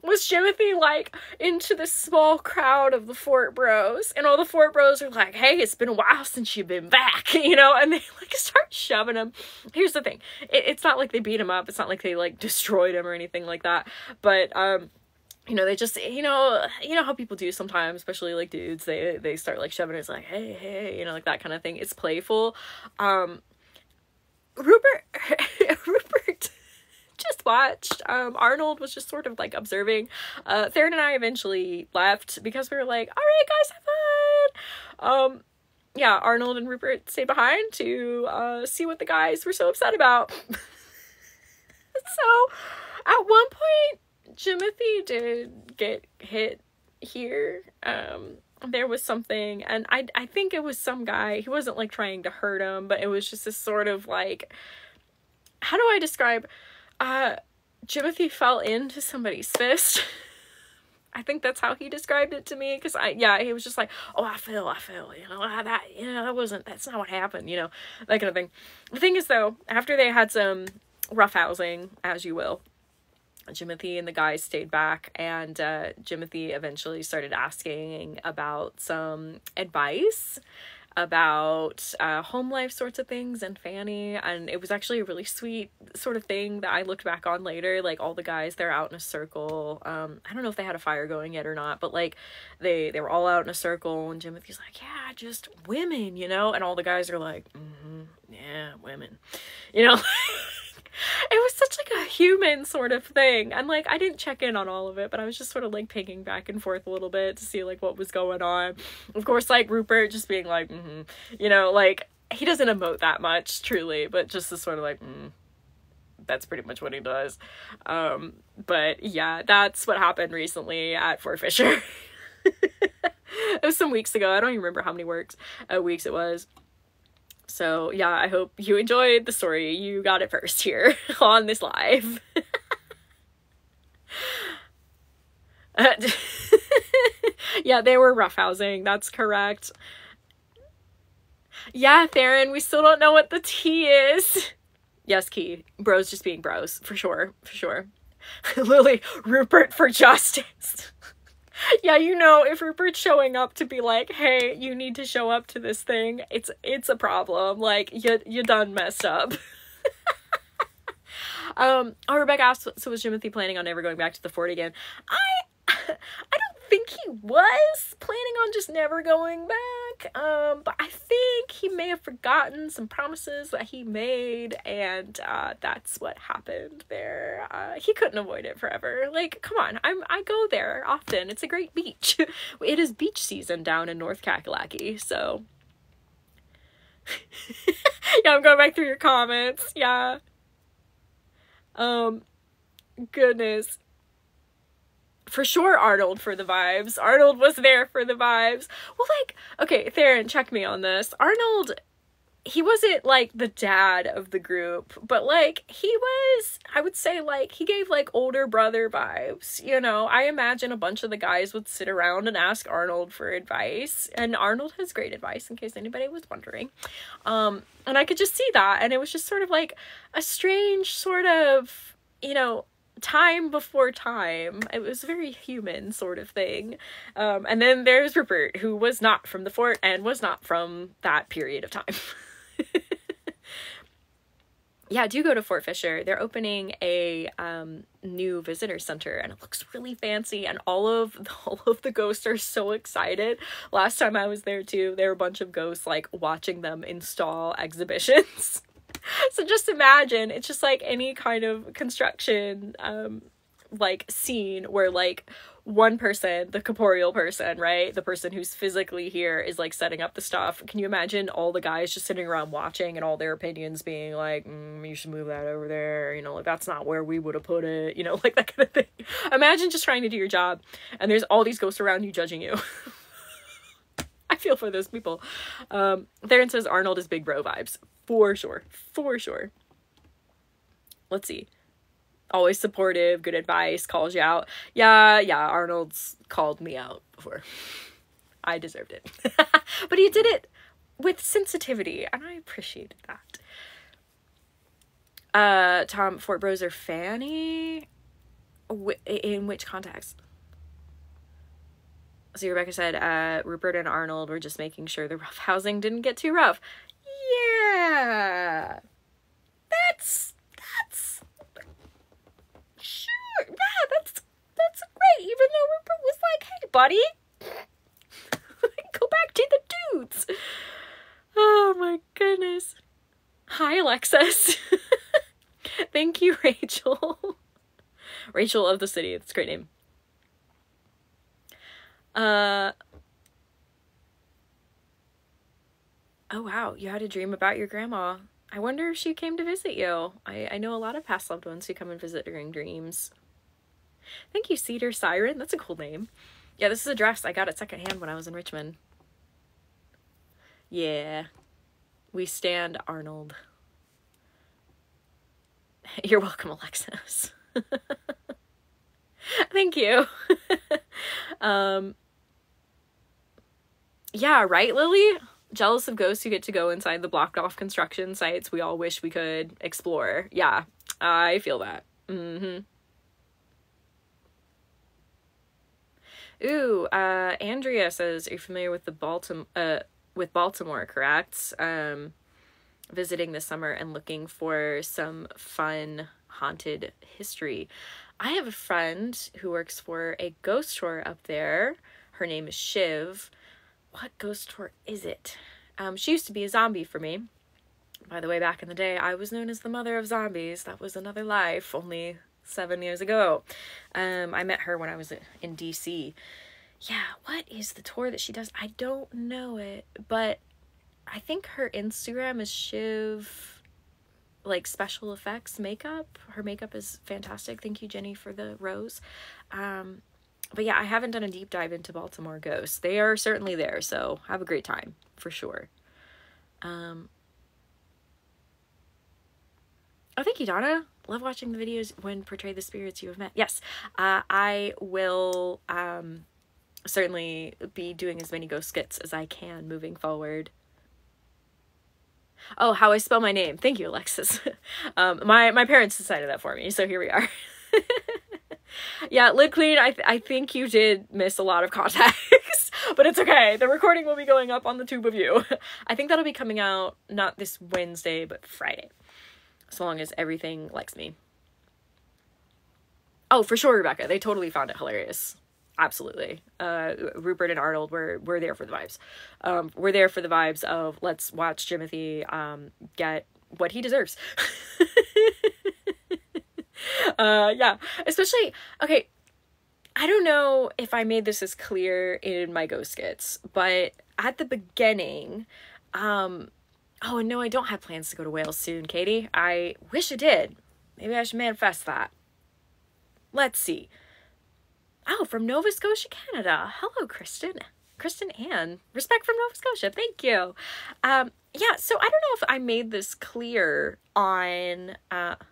was Jimothy, like, into this small crowd of the Fort Bros. And all the Fort Bros are like, hey, it's been a while since you've been back, you know? And they, like, start shoving him. Here's the thing. It's not like they beat him up. It's not like they, like, destroyed him or anything like that. But, you know, they just, you know how people do sometimes, especially, like, dudes, they start, like, shoving it. It's like, hey, you know, like, that kind of thing. It's playful. Rupert just watched. Arnold was just sort of like observing. Theron and I eventually left because we were like, all right, guys, have fun. Yeah, Arnold and Rupert stayed behind to see what the guys were so upset about. So at one point, Jimothy did get hit here. There was something, and I think it was some guy. He wasn't like trying to hurt him, but it was just this sort of like, how do I describe? Jimothy fell into somebody's fist. I think that's how he described it to me, because he was just like, oh, I fell, you know, that's not what happened, you know, that kind of thing. The thing is, though, after they had some roughhousing, as you will. Jimothy and the guys stayed back, and Jimothy eventually started asking about some advice about home life sorts of things and Fanny, and it was actually a really sweet sort of thing that I looked back on later. Like, all the guys, they're out in a circle. I don't know if they had a fire going yet or not, but like they were all out in a circle, and Jimothy's like, yeah, just women, you know, and all the guys are like, yeah, women, you know. It was such like a human sort of thing, and like I didn't check in on all of it, but I was just sort of like pinging back and forth a little bit to see like what was going on. Of course, like Rupert just being like, you know, like he doesn't emote that much truly, but just the sort of like, that's pretty much what he does. But yeah, that's what happened recently at Fort Fisher. It was some weeks ago. I don't even remember how many weeks it was. So yeah, I hope you enjoyed the story. You got it first here on this live. Yeah, they were roughhousing. That's correct. Yeah, Theron, we still don't know what the T is. Yes, Key. Bros just being bros. For sure. For sure. Lily, Rupert for justice. Yeah, you know, if Rupert's showing up to be like, hey, you need to show up to this thing, it's a problem. Like, you done messed up. Rebekah asked, so was Jimothy planning on never going back to the fort again? I don't think he was planning on just never going back, but I think he may have forgotten some promises that he made, and that's what happened there. He couldn't avoid it forever. Like, come on, I go there often. It's a great beach. It is beach season down in North Kakalaki, so yeah, I'm going back through your comments. Yeah. Goodness. For sure, Arnold for the vibes. Arnold was there for the vibes. Well, like, okay, Theron, check me on this. Arnold, he wasn't, like, the dad of the group, but, like, he was, I would say, like, he gave, like, older brother vibes, you know? I imagine a bunch of the guys would sit around and ask Arnold for advice, and Arnold has great advice, in case anybody was wondering. And I could just see that, and it was just sort of, like, a strange sort of, you know, time before time. It was a very human sort of thing. And then there's Rupert, who was not from the fort and was not from that period of time. Yeah, do go to Fort Fisher. They're opening a new visitor center, and it looks really fancy, and all of the ghosts are so excited. Last time I was there too, there were a bunch of ghosts like watching them install exhibitions. So just imagine, it's just like any kind of construction like scene where like one person, the corporeal person, right, the person who's physically here, is like setting up the stuff. Can you imagine all the guys just sitting around watching and all their opinions being like, you should move that over there, you know, like that's not where we would have put it, you know, like that kind of thing. Imagine just trying to do your job and there's all these ghosts around you judging you. I feel for those people. Theron says Arnold is big bro vibes. For sure. For sure. Let's see. Always supportive, good advice, calls you out. Yeah, Arnold's called me out before. I deserved it. But he did it with sensitivity, and I appreciated that. Tom, Fort Bros are Fanny? In which context? So Rebekah said, Rupert and Arnold were just making sure the rough housing didn't get too rough. Yeah. That's sure. Yeah, that's great. Even though Rupert was like, hey, buddy, go back to the dudes. Oh my goodness. Hi, Alexis. Thank you, Rachel. Rachel of the City. That's a great name. Oh wow, you had a dream about your grandma. I wonder if she came to visit you. I know a lot of past loved ones who come and visit during dreams. Thank you, Cedar Siren. That's a cool name. Yeah, this is a dress I got it secondhand when I was in Richmond. Yeah. We stand Arnold. You're welcome, Alexis. Thank you. Yeah, right, Lily? Jealous of ghosts who get to go inside the blocked off construction sites we all wish we could explore. Yeah, I feel that. Mm-hmm. Ooh, Andrea says, are you familiar with Baltimore, correct? Visiting this summer and looking for some fun haunted history. I have a friend who works for a ghost tour up there. Her name is Shiv. What ghost tour is it? She used to be a zombie for me. By the way, back in the day, I was known as the mother of zombies. That was another life, only 7 years ago. I met her when I was in DC. Yeah, what is the tour that she does? I don't know it, but I think her Instagram is Shiv, like, special effects makeup. Her makeup is fantastic. Thank you, Jenny, for the rose. But yeah, I haven't done a deep dive into Baltimore ghosts. They are certainly there, so have a great time, for sure. Oh, thank you, Donna. Love watching the videos when portray the spirits you have met. Yes, I will certainly be doing as many ghost skits as I can moving forward. Oh, how I spell my name. Thank you, Alexis. My parents decided that for me, so here we are. Yeah, Lid Queen, I think you did miss a lot of context, but it's okay. The recording will be going up on the tube of you. I think that'll be coming out not this Wednesday, but Friday. So long as everything likes me. Oh, for sure, Rebekah. They totally found it hilarious. Absolutely. Rupert and Arnold were there for the vibes. We're there for the vibes of let's watch Jimothy get what he deserves. Yeah, especially, okay, I don't know if I made this as clear in my ghost skits, but at the beginning, oh, and no, I don't have plans to go to Wales soon, Katie. I wish I did. Maybe I should manifest that. Let's see. Oh, from Nova Scotia, Canada. Hello, Kristen. Kristen Ann. Respect from Nova Scotia. Thank you. Yeah, so I don't know if I made this clear on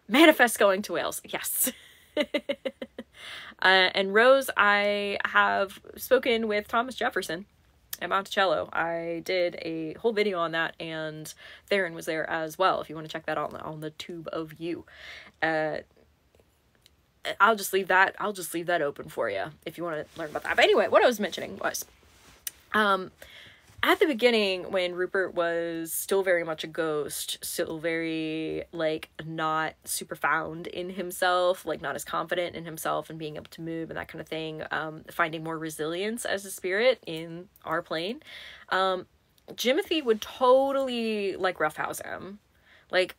manifest going to Wales. Yes. And Rose, I have spoken with Thomas Jefferson at Monticello. I did a whole video on that, and Theron was there as well, if you want to check that out on the tube of you. I'll just leave that open for you if you want to learn about that. But anyway, what I was mentioning was, at the beginning, when Rupert was still very much a ghost, still very, like, not super found in himself, like, not as confident in himself and being able to move and that kind of thing, finding more resilience as a spirit in our plane, Jimothy would totally, like, roughhouse him. Like,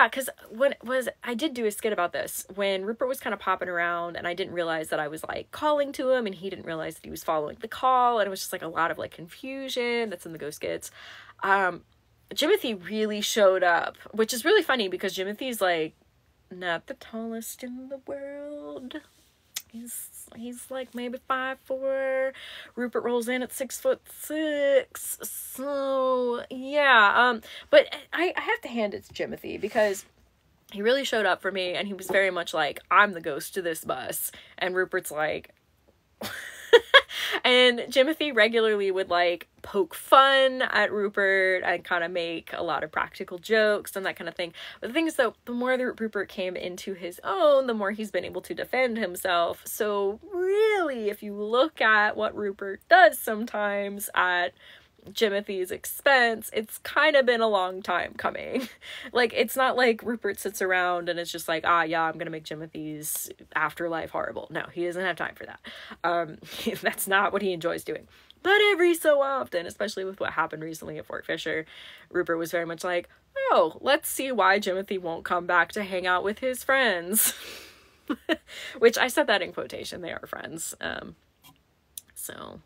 because I did do a skit about this, when Rupert was kind of popping around and I didn't realize that I was, like, calling to him and he didn't realize that he was following the call, and it was just, like, a lot of, like, confusion that's in the ghost skits. Jimothy really showed up, which is really funny because Jimothy's, like, not the tallest in the world. He's like maybe 5'4". Rupert rolls in at 6'6". So yeah, but I have to hand it to Jimothy because he really showed up for me, and he was very much like, I'm the ghost to this bus, and Rupert's like and Jimothy regularly would, like, poke fun at Rupert and kind of make a lot of practical jokes and that kind of thing. But the thing is, though, the more that Rupert came into his own, the more he's been able to defend himself. So really, if you look at what Rupert does sometimes at Jimothy's expense, it's kind of been a long time coming. Like, it's not like Rupert sits around and it's just like, yeah, I'm gonna make Jimothy's afterlife horrible. No, he doesn't have time for that. That's not what he enjoys doing. But every so often, especially with what happened recently at Fort Fisher, Rupert was very much like, oh, let's see why Jimothy won't come back to hang out with his friends. Which I said that in quotation, they are friends. So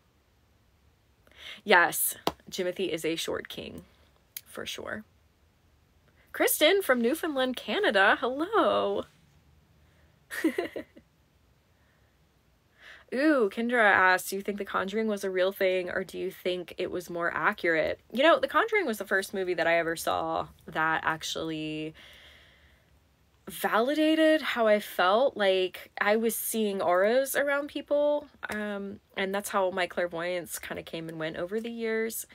yes, Jimothy is a short king, for sure. Kristen from Newfoundland, Canada. Hello. Ooh, Kendra asks, do you think The Conjuring was a real thing, or do you think it was more accurate? You know, The Conjuring was the first movie that I ever saw that actually validated how I felt. Like, I was seeing auras around people, and that's how my clairvoyance kind of came and went over the years.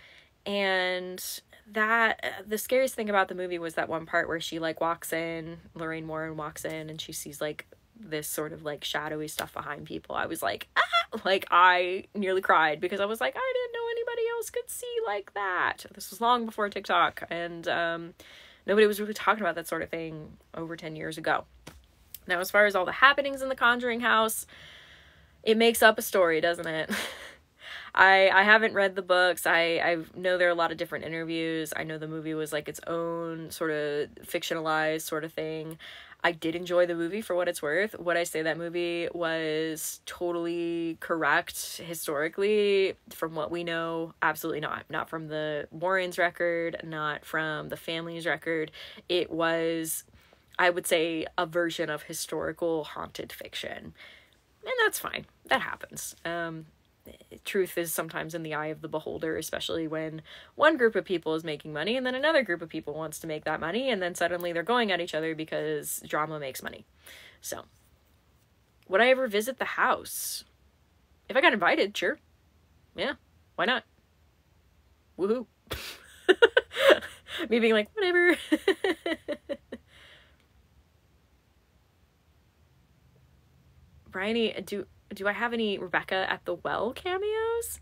And that, the scariest thing about the movie was that one part where she like walks in, Lorraine Warren walks in, and she sees like this sort of like shadowy stuff behind people. I was like, ah! Like I nearly cried because I was like, I didn't know anybody else could see like that. This was long before TikTok, and nobody was really talking about that sort of thing over 10 years ago. Now, as far as all the happenings in the Conjuring house, it makes up a story, doesn't it? I haven't read the books. I know there are a lot of different interviews. I know the movie was like its own sort of fictionalized sort of thing. I did enjoy the movie for what it's worth. Would I say that movie was totally correct historically from what we know? Absolutely not. Not from the Warrens' record, not from the family's record. It was, I would say, a version of historical haunted fiction. And that's fine. That happens. Truth is sometimes in the eye of the beholder, especially when one group of people is making money and then another group of people wants to make that money, and then suddenly they're going at each other because drama makes money. So, would I ever visit the house? If I got invited, sure. Yeah, why not? Woohoo. Me being like, whatever. Bryony, do I have any Rebekah at the Well cameos?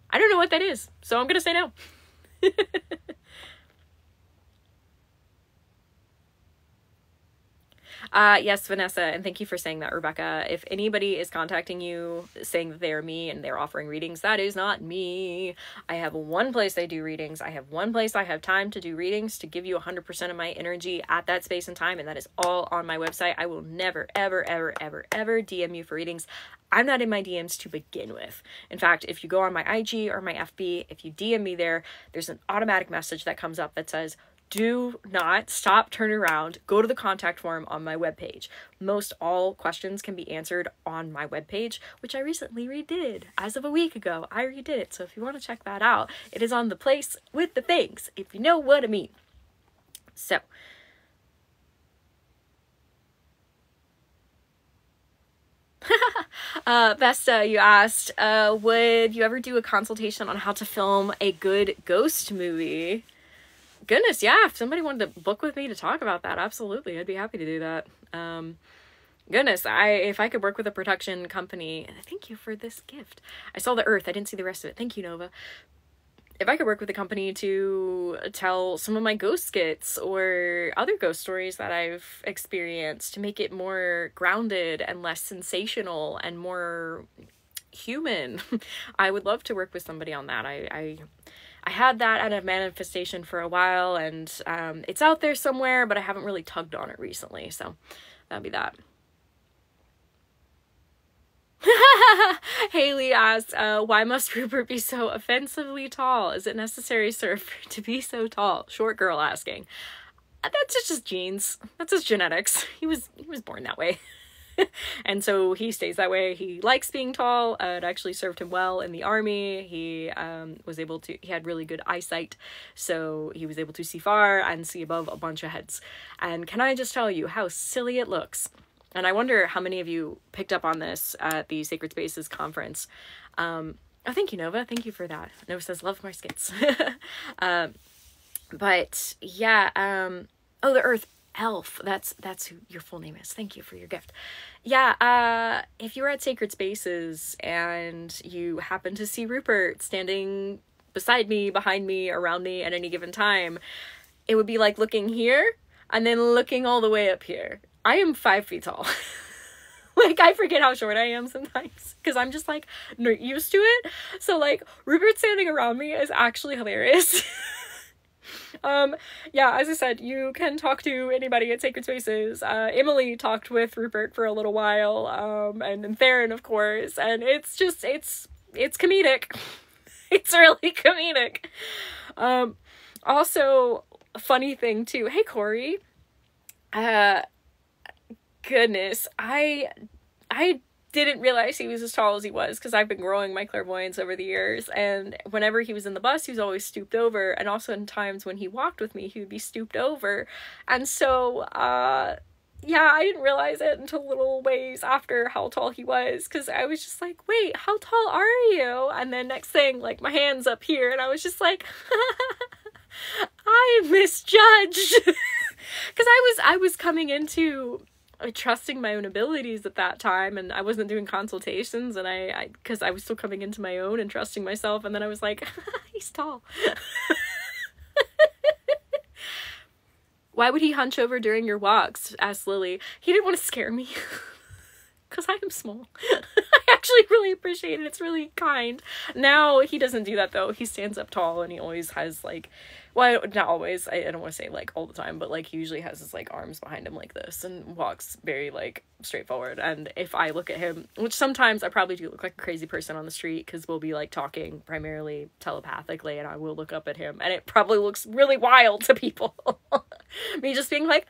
I don't know what that is, so I'm gonna say no. Yes, Vanessa, and thank you for saying that, Rebekah. If anybody is contacting you saying that they are me and they're offering readings, that is not me. I have one place I do readings. I have one place I have time to do readings to give you 100% of my energy at that space and time, and that is all on my website. I will never, ever, ever, ever, ever DM you for readings. I'm not in my DMs to begin with. In fact, if you go on my IG or my FB, if you DM me there, there's an automatic message that comes up that says, do not stop, turn around, go to the contact form on my webpage. Most all questions can be answered on my webpage, which I recently redid. As of a week ago, I redid it. So if you want to check that out, it is on the place with the things, if you know what I mean. So, Vesta, you asked, would you ever do a consultation on how to film a good ghost movie? Goodness, yeah, if somebody wanted to book with me to talk about that, absolutely, I'd be happy to do that. Goodness, if I could work with a production company, thank you for this gift. I saw the earth, I didn't see the rest of it. Thank you, Nova. If I could work with a company to tell some of my ghost skits or other ghost stories that I've experienced to make it more grounded and less sensational and more human, I would love to work with somebody on that. I had that at a manifestation for a while, and it's out there somewhere, but I haven't really tugged on it recently, so that'd be that. Haley asks, why must Rupert be so offensively tall? Is it necessary, sir, to be so tall? Short girl asking. That's just genes. That's his genetics. He was born that way. And so he stays that way. He likes being tall. It actually served him well in the army. He had really good eyesight, so he was able to see far and see above a bunch of heads. And can I just tell you how silly it looks? And I wonder how many of you picked up on this at the Sacred Spaces conference. Oh, thank you, Nova. Thank you for that. Nova says, love my skits. But yeah, oh, the Earth Elf, that's who your full name is. Thank you for your gift. Yeah, if you were at Sacred Spaces and you happen to see Rupert standing beside me, behind me, around me at any given time, it would be like looking here and then looking all the way up here. I am 5 feet tall. Like, I forget how short I am sometimes because I'm just like not used to it. So like Rupert standing around me is actually hilarious. Yeah, as I said, you can talk to anybody at Sacred Spaces. Emily talked with Rupert for a little while, and Theron, of course, and it's comedic. It's really comedic. Also, a funny thing too. Hey, Corey. Goodness, I didn't realize he was as tall as he was because I've been growing my clairvoyance over the years, and whenever he was in the bus, he was always stooped over, and also in times when he walked with me, he would be stooped over. And so yeah, I didn't realize it until a little ways after how tall he was, because I was just like, wait, how tall are you? And then next thing, like, my hand's up here, and I was just like, I misjudged. Because I was coming into trusting my own abilities at that time, and I wasn't doing consultations, and because I was still coming into my own and trusting myself, and then I was like, he's tall. Why would he hunch over during your walks? Asked Lily. He didn't want to scare me. Because I am small. I actually really appreciate it. It's really kind. Now, he doesn't do that, though. He stands up tall, and he always has, like, well, not always. I don't want to say, like, all the time, but, like, he usually has his, like, arms behind him like this and walks very, like, straightforward. And if I look at him, which sometimes I probably do look like a crazy person on the street, because we'll be, like, talking primarily telepathically, and I will look up at him, and it probably looks really wild to people. Me just being like...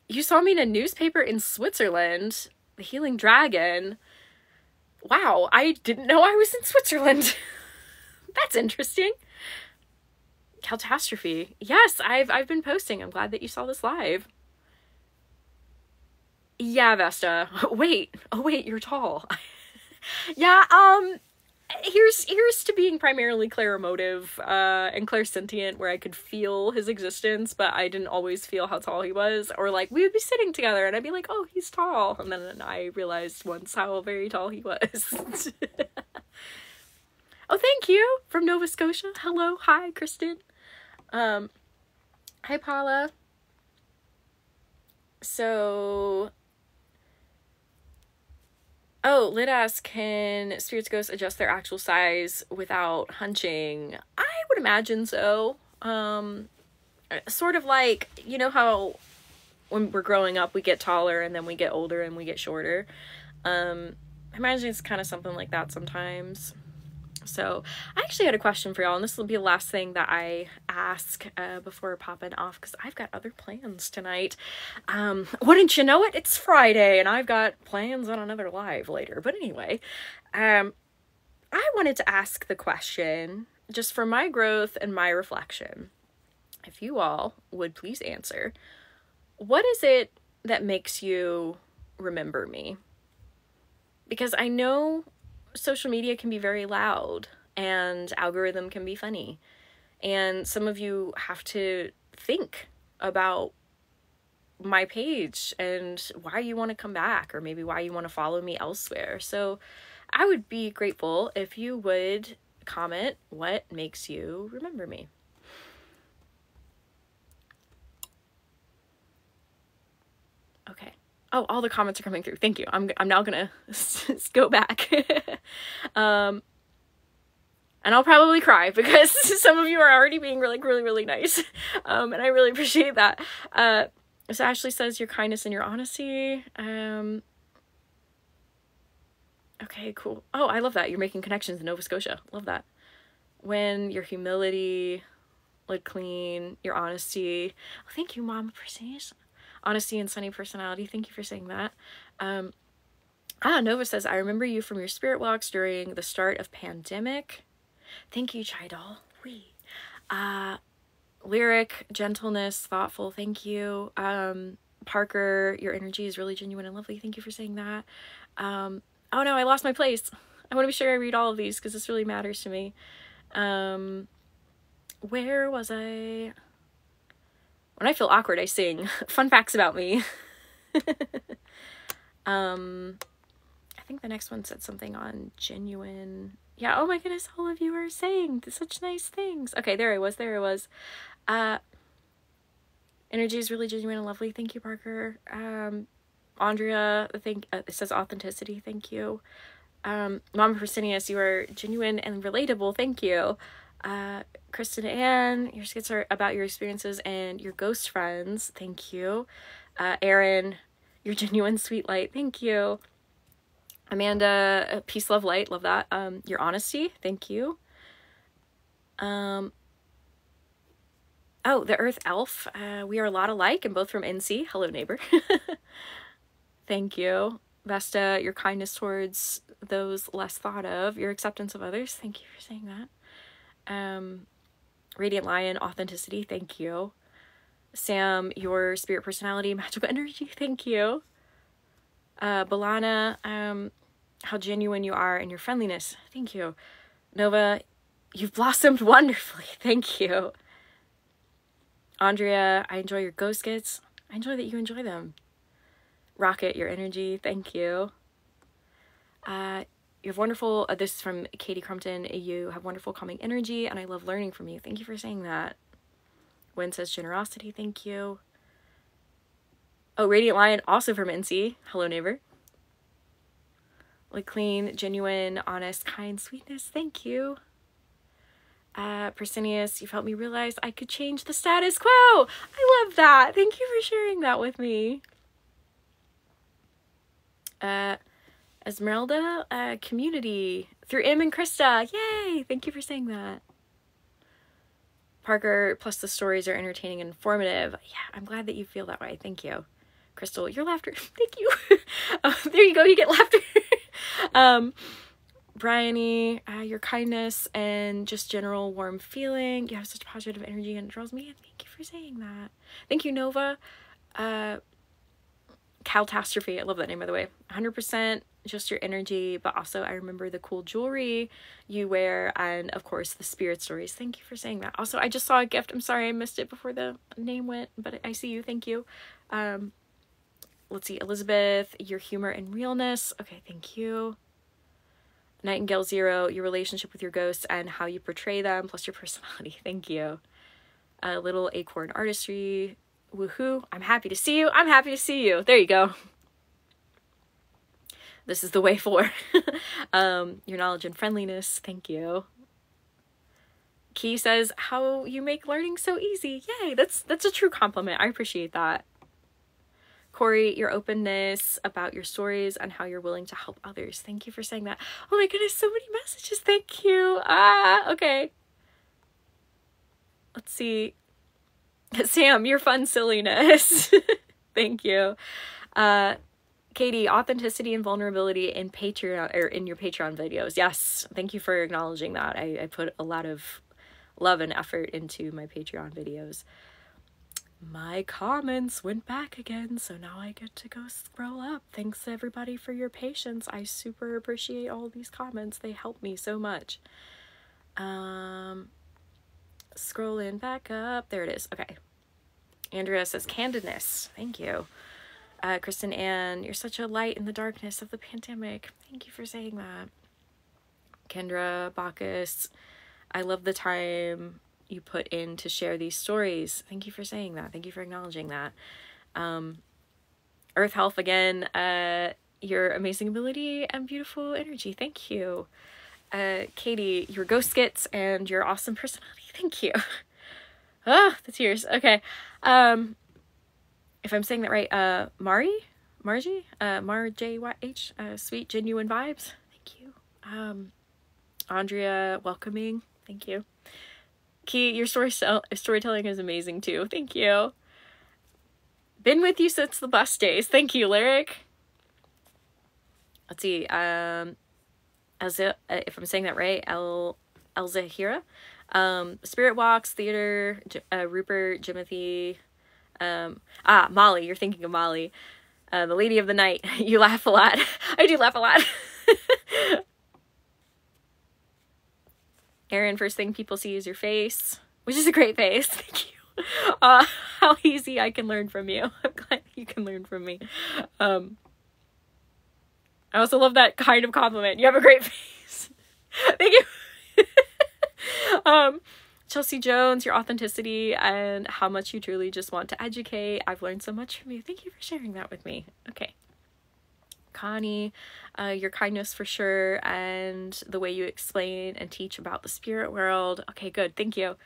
You saw me in a newspaper in Switzerland. The Healing Dragon. Wow, I didn't know I was in Switzerland. That's interesting. Catastrophe. Yes, I've been posting. I'm glad that you saw this live. Yeah, Vesta. Wait. Oh wait, you're tall. Yeah, here's to being primarily clairemotive and clairsentient, where I could feel his existence, but I didn't always feel how tall he was. Or, like, we would be sitting together and I'd be like, oh, he's tall, and then I realized once how very tall he was. Oh, thank you from Nova Scotia. Hello. Hi, Kristen. Hi, Paula. So... Oh, Lid asks, can spirits, ghosts adjust their actual size without hunching? I would imagine so. Sort of like, you know how when we're growing up we get taller and then we get older and we get shorter? I imagine it's kind of something like that sometimes. So I actually had a question for y'all, and this will be the last thing that I ask before popping off, because I've got other plans tonight. Wouldn't you know it, it's Friday, and I've got plans on another live later. But anyway, I wanted to ask the question, just for my growth and my reflection, if you all would please answer, what is it that makes you remember me? Because I know social media can be very loud and algorithm can be funny, and some of you have to think about my page and why you want to come back, or maybe why you want to follow me elsewhere. So I would be grateful if you would comment what makes you remember me. Okay. Oh, all the comments are coming through. Thank you. I'm now gonna go back. And I'll probably cry, because some of you are already being really nice. And I really appreciate that. So Ashley says your kindness and your honesty. Okay, cool. Oh, I love that. You're making connections in Nova Scotia. Love that. When your humility, lid clean, your honesty. Oh, thank you, Mom, for saying it. Honesty and sunny personality. Thank you for saying that. Nova says, I remember you from your spirit walks during the start of pandemic. Thank you, Chidol. Wee. Lyric, gentleness, thoughtful. Thank you. Parker, your energy is really genuine and lovely. Thank you for saying that. Oh no, I lost my place. I want to be sure I read all of these, because this really matters to me. Where was I? When I feel awkward, I sing. Fun facts about me. I think the next one said something on genuine. Yeah, oh my goodness, all of you are saying such nice things. Okay, there I was. Energy is really genuine and lovely. Thank you, Parker. Andrea, it says authenticity. Thank you. Mama Persinius, you are genuine and relatable. Thank you. Kristen Ann, your skits are about your experiences and your ghost friends. Thank you. Aaron, your genuine sweet light. Thank you. Amanda, peace, love, light. Love that. Your honesty. Thank you. Oh, the Earth Elf. We are a lot alike and both from NC. Hello, neighbor. Thank you. Vesta, your kindness towards those less thought of. Your acceptance of others. Thank you for saying that. Radiant Lion, authenticity, thank you. Sam, your spirit personality, magical energy, thank you. Balana, how genuine you are and your friendliness, thank you. Nova, you've blossomed wonderfully, thank you. Andrea, I enjoy your ghost skits. I enjoy that you enjoy them. Rocket, your energy, thank you. You have wonderful, this is from Katie Crumpton, you have wonderful calming energy and I love learning from you. Thank you for saying that. Wynn says generosity, thank you. Oh, Radiant Lion, also from NC. Hello, neighbor. Like clean, genuine, honest, kind, sweetness, thank you. Persinius, you've helped me realize I could change the status quo. I love that. Thank you for sharing that with me. Esmeralda, community through Im and Krista. Yay! Thank you for saying that. Parker, plus the stories are entertaining and informative. Yeah, I'm glad that you feel that way. Thank you. Crystal, your laughter. Thank you. There you go. You get laughter. Bryony, your kindness and just general warm feeling. You have such positive energy and it draws me in. Thank you for saying that. Thank you, Nova. Catastrophe. I love that name, by the way. 100% just your energy, but also I remember the cool jewelry you wear and of course the spirit stories. Thank you for saying that. Also, I just saw a gift. I'm sorry I missed it before the name went, but I see you. Thank you. Let's see. Elizabeth, your humor and realness. Okay, thank you. Nightingale Zero, your relationship with your ghosts and how you portray them, plus your personality. Thank you. Little Acorn Artistry. Woohoo. I'm happy to see you. I'm happy to see you. There you go. This is the way for your knowledge and friendliness. Thank you. Key says, how you make learning so easy. Yay. That's a true compliment. I appreciate that. Corey, your openness about your stories and how you're willing to help others. Thank you for saying that. Oh my goodness, so many messages. Thank you. Okay. Let's see. Sam, your fun silliness. Thank you. Katie, authenticity and vulnerability in Patreon or in your Patreon videos. Yes. Thank you for acknowledging that. I put a lot of love and effort into my Patreon videos. My comments went back again, so now I get to go scroll up. Thanks everybody for your patience. I super appreciate all these comments. They help me so much. Scrolling back up. There it is. Okay. Andrea says candidness. Thank you. Kristen Ann, you're such a light in the darkness of the pandemic. Thank you for saying that. Kendra Bacchus, I love the time you put in to share these stories. Thank you for saying that. Thank you for acknowledging that. Earth Health again, your amazing ability and beautiful energy. Thank you. Katie, your ghost skits and your awesome personality. Thank you. Ah, the tears. Okay. If I'm saying that right, Margie, Mar-J-Y-H, sweet, genuine vibes. Thank you. Andrea, welcoming. Thank you. Key, your storytelling is amazing too. Thank you. Been with you since the bus days. Thank you, Lyric. Let's see. Elza, if I'm saying that right, Elza Hira. Spirit Walks, Theater, Rupert, Jimothy. Molly, you're thinking of Molly. The Lady of the Night. You laugh a lot. I do laugh a lot. Erin, first thing people see is your face, which is a great face. Thank you. How easy I can learn from you. I'm glad you can learn from me. I also love that kind of compliment. You have a great face. Thank you. Chelsea Jones, your authenticity and how much you truly just want to educate. I've learned so much from you. Thank you for sharing that with me. Okay. Connie, your kindness for sure, and the way you explain and teach about the spirit world. Okay, good. Thank you.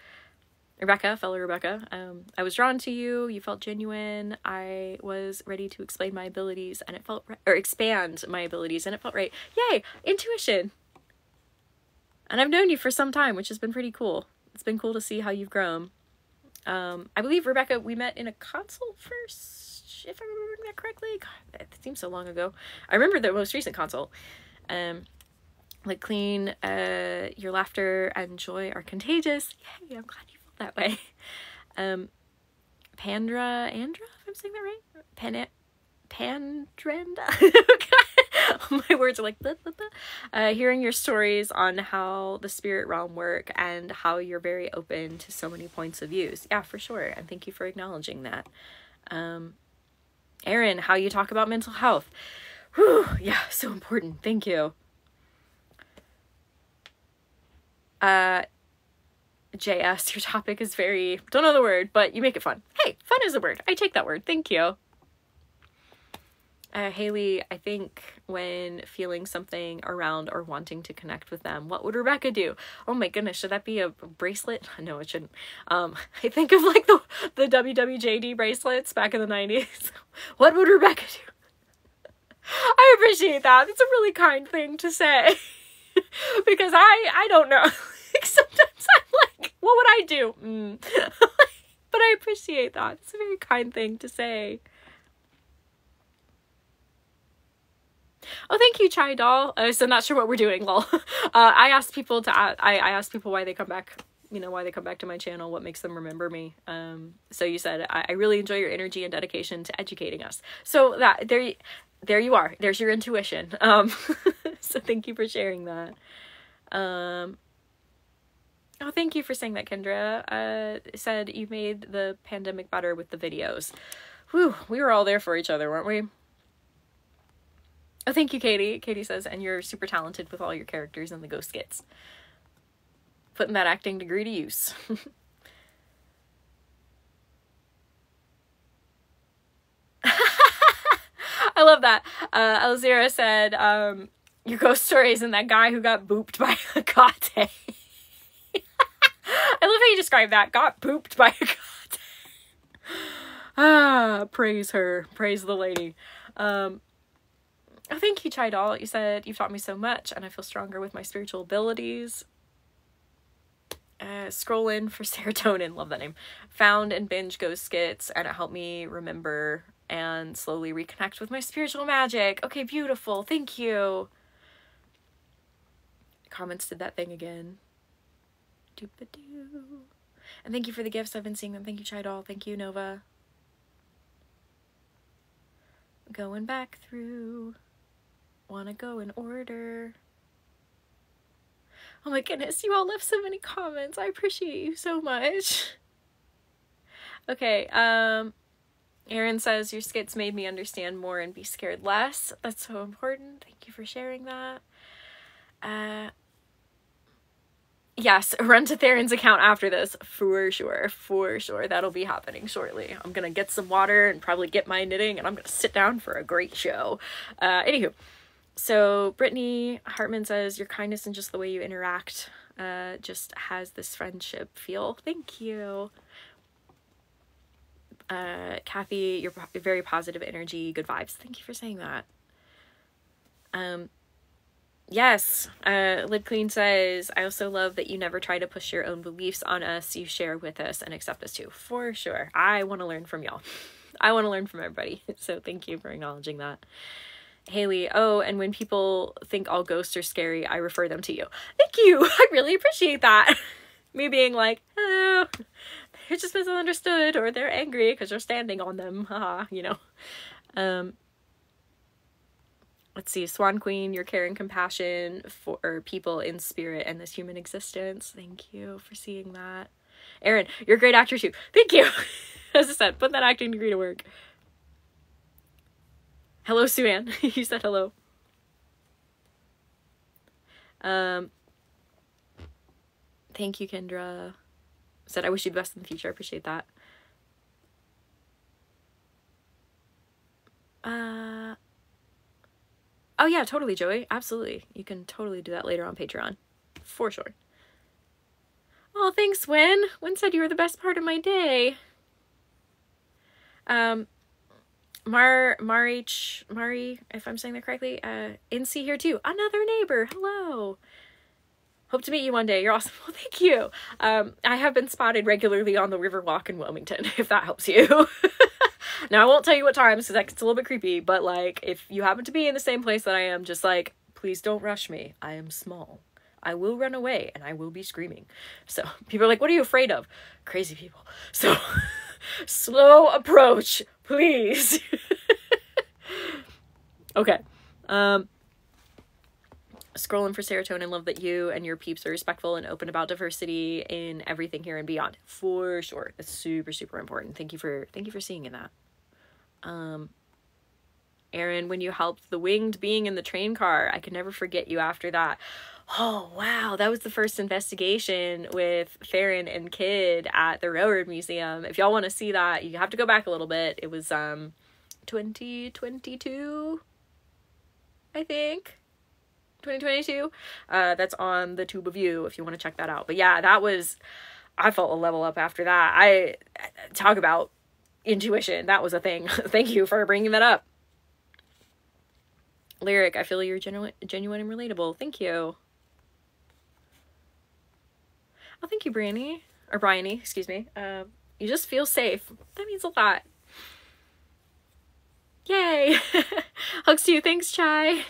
Rebekah, fellow Rebekah, I was drawn to you. You felt genuine. I was ready to explain my abilities and it felt or expand my abilities and it felt right. Yay, intuition. And I've known you for some time, which has been pretty cool. It's been cool to see how you've grown. I believe, Rebekah, we met in a consult first, if I'm remembering that correctly. God, it seems so long ago. I remember the most recent consult. Like clean, your laughter and joy are contagious. Yay, I'm glad you that way. Andra, if I'm saying that right? Pandrenda. My words are like blah, blah, blah. Hearing your stories on how the spirit realm work and how you're very open to so many points of views. Yeah, for sure. And thank you for acknowledging that. Erin, how you talk about mental health. Whew, yeah, so important. Thank you. JS, your topic is very, don't know the word, but you make it fun. Hey, fun is a word. I take that word. Thank you. Haley, I think when feeling something around or wanting to connect with them, what would Rebekah do? Oh my goodness, should that be a bracelet? No, it shouldn't. I think of like the WWJD bracelets back in the 90s. What would Rebekah do? I appreciate that. It's a really kind thing to say. Because I don't know. Like sometimes I'm like, what would I do? But I appreciate that. It's a very kind thing to say. Oh, thank you, Chai Doll. So not sure what we're doing, lol. I asked people I asked people why they come back, why they come back to my channel, what makes them remember me. So you said, I really enjoy your energy and dedication to educating us. So that, there you are. There's your intuition. So thank you for sharing that. Oh, thank you for saying that, Kendra. Said you made the pandemic better with the videos. Whew, we were all there for each other, weren't we? Oh, thank you, Katie. Katie says, and you're super talented with all your characters and the ghost skits. Putting that acting degree to use. I love that. Elzira said, your ghost story isn't that guy who got booped by a Kate. I love how you describe that. Got booped by a Kate. Praise her. Praise the lady. Oh, thank you, Chai Doll. You said, you've taught me so much and I feel stronger with my spiritual abilities. Scroll in for serotonin. Love that name. Found and binge ghost skits and it helped me remember and slowly reconnect with my spiritual magic. Okay, beautiful. Thank you. Comments did that thing again. Doop-a-doo. And thank you for the gifts. I've been seeing them. Thank you, Chai Doll. Thank you, Nova. Going back through. Wanna go in order. Oh my goodness, you all left so many comments. I appreciate you so much. Okay, Erin says, your skits made me understand more and be scared less. That's so important. Thank you for sharing that. Yes, run to Theron's account after this. For sure, for sure. That'll be happening shortly. I'm gonna get some water and probably get my knitting and I'm gonna sit down for a great show. Anywho. So Brittany Hartman says, your kindness and just the way you interact just has this friendship feel. Thank you. Kathy, you're very positive energy, good vibes. Thank you for saying that. Yes, Lid Clean says, I also love that you never try to push your own beliefs on us. You share with us and accept us too. For sure. I want to learn from y'all. I want to learn from everybody. So thank you for acknowledging that. Haley, oh, and when people think all ghosts are scary, I refer them to you. Thank you. I really appreciate that. Me being like, oh, they're just misunderstood or they're angry because you're standing on them. Haha, Let's see, Swan Queen, your care and compassion for people in spirit and this human existence. Thank you for seeing that. Erin, you're a great actor too. Thank you. As I said, put that acting degree to work. Hello, Sue-Ann. You said hello. Thank you, Kendra. Said, I wish you the best in the future. I appreciate that. Oh yeah, totally, Joey. Absolutely. You can totally do that later on Patreon. For sure. Oh, thanks, Win. Win said you were the best part of my day. Mari, if I'm saying that correctly, Incy here too. Another neighbor. Hello. Hope to meet you one day. You're awesome. Well, thank you. I have been spotted regularly on the Riverwalk in Wilmington, if that helps you. Now, I won't tell you what times because that gets a little bit creepy, but like, if you happen to be in the same place that I am, just like, please don't rush me. I am small. I will run away and I will be screaming. So people are like, what are you afraid of? Crazy people. So slow approach, please. Okay. Scrolling for serotonin. Love that you and your peeps are respectful and open about diversity in everything here and beyond. For sure. It's super, super important. Thank you for seeing in that. Aaron, when you helped the winged being in the train car, I could never forget you after that. Oh, wow. That was the first investigation with Theron and Kid at the Railroad Museum. If y'all want to see that, you have to go back a little bit. It was 2022, I think. 2022. That's on the Tube of You if you want to check that out. But yeah, I felt a level up after that. I talk about intuition. That was a thing. Thank you for bringing that up. Lyric, I feel you're genuine and relatable. Thank you. Oh, thank you, Bryony. Or Bryony, excuse me. You just feel safe. That means a lot. Yay! Hugs to you. Thanks, Chai.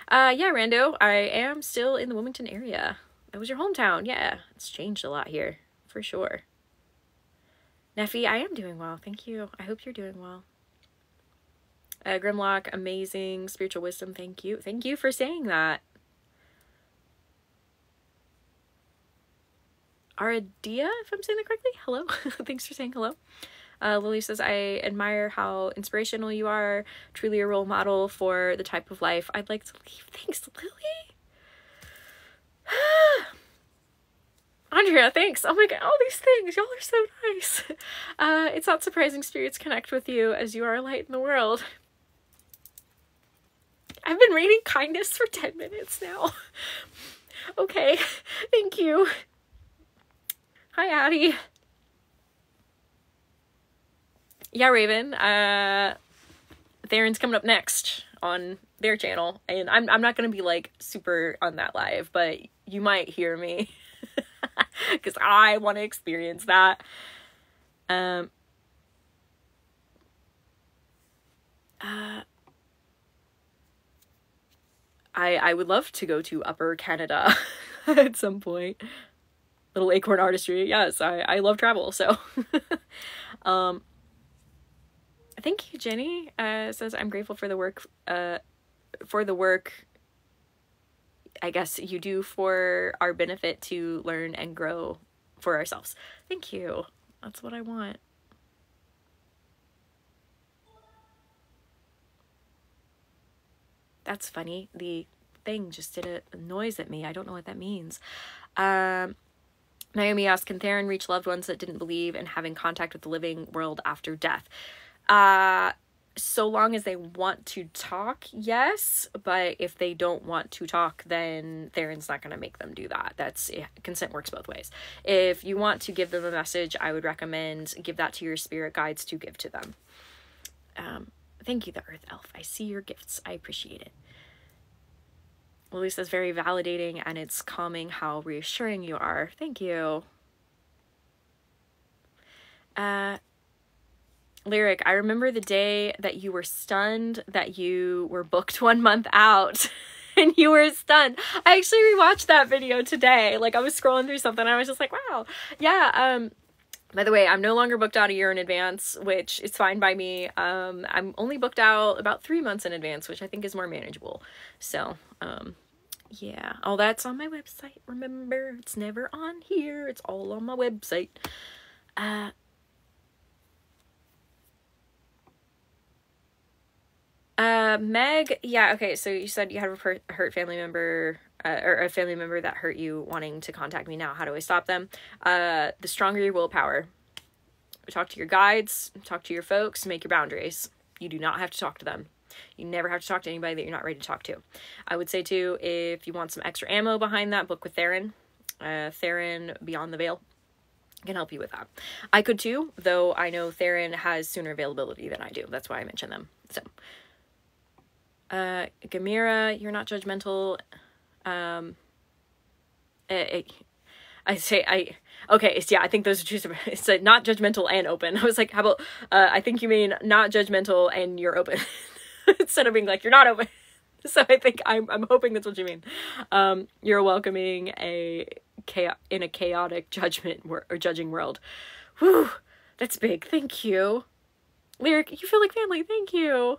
Yeah, Rando, I am still in the Wilmington area. That was your hometown. Yeah, it's changed a lot here, for sure. Neffy, I am doing well. Thank you. I hope you're doing well. Grimlock, amazing. Spiritual wisdom, thank you. Thank you for saying that. Aradia, if I'm saying that correctly. Hello. Thanks for saying hello. Lily says, I admire how inspirational you are. Truly a role model for the type of life I'd like to live. Thanks, Lily. Andrea, thanks. Oh my god, all these things. Y'all are so nice. It's not surprising spirits connect with you as you are a light in the world. I've been reading kindness for 10 minutes now. Okay, thank you. Hi, Addie. Yeah, Raven, Theron's coming up next on their channel, and I'm not gonna be like super on that live, but you might hear me because I want to experience that. I would love to go to Upper Canada at some point. Little acorn artistry. Yes, I love travel, so thank you, Jenny. Says, I'm grateful for the work, I guess, you do for our benefit to learn and grow for ourselves. Thank you. That's what I want. That's funny. The thing just did a noise at me. I don't know what that means. Naomi asked, can Theron reach loved ones that didn't believe in having contact with the living world after death? So long as they want to talk, yes, but if they don't want to talk, then Theron's not going to make them do that. Consent works both ways. If you want to give them a message, I would recommend give that to your spirit guides to give to them. Thank you, the Earth Elf. I see your gifts. I appreciate it. Lily says, very validating, and it's calming how reassuring you are. Thank you. Lyric, I remember the day that you were stunned that you were booked 1 month out and you were stunned. I actually rewatched that video today. Like, I was scrolling through something and I was just like, wow. Yeah, by the way, I'm no longer booked out a year in advance, which is fine by me. I'm only booked out about 3 months in advance, which I think is more manageable. So, yeah. All that's on my website. Remember, it's never on here. It's all on my website. Meg, yeah, okay, so you said you had a hurt family member, or a family member that hurt you wanting to contact me now. How do I stop them? The stronger your willpower. Talk to your guides, talk to your folks, make your boundaries. You do not have to talk to them. You never have to talk to anybody that you're not ready to talk to. I would say, too, if you want some extra ammo behind that, book with Theron. Theron Beyond the Veil can help you with that. I could, too, though I know Theron has sooner availability than I do. That's why I mentioned them. So, Gamira, you're not judgmental. Okay, it's, yeah, I think those are two separate. It's not judgmental and open. I was like, how about, I think you mean not judgmental and you're open. Instead of being like, you're not open. So I think I'm hoping that's what you mean. You're welcoming in a chaotic judgment or judging world. Whew, that's big. Thank you. Lyric, you feel like family. Thank you.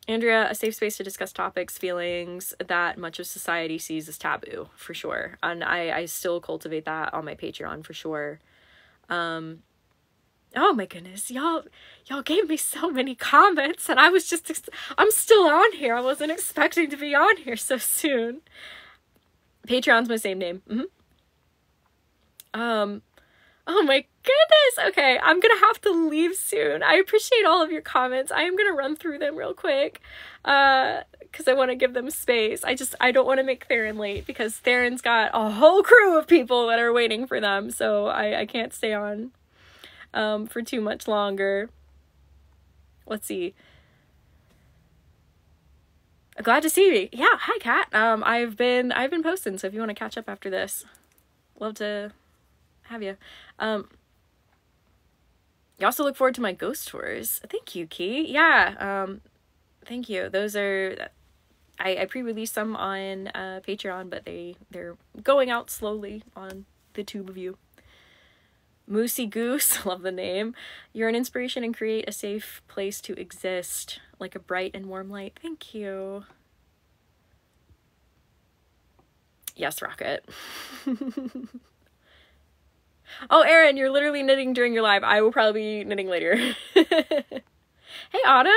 Andrea, a safe space to discuss topics, feelings that much of society sees as taboo, for sure. And I still cultivate that on my Patreon, for sure. Oh my goodness, y'all gave me so many comments, and I'm still on here. I wasn't expecting to be on here so soon. Patreon's my same name. Oh my goodness. Okay, I'm gonna have to leave soon. I appreciate all of your comments. I am gonna run through them real quick, because I want to give them space. I don't want to make Theron late, because Theron's got a whole crew of people that are waiting for them, so I can't stay on for too much longer. Let's see. Glad to see you. Yeah, hi Kat. I've been posting, so if you want to catch up after this, love to have you. You also look forward to my ghost tours. Thank you, Key. Yeah, thank you. Those are, I pre-released some on Patreon, but they're going out slowly on the tube of you. Moosey Goose, love the name. You're an inspiration and create a safe place to exist, like a bright and warm light. Thank you. Yes, Rocket. Oh, Erin, you're literally knitting during your live. I will probably be knitting later. Hey, Autumn.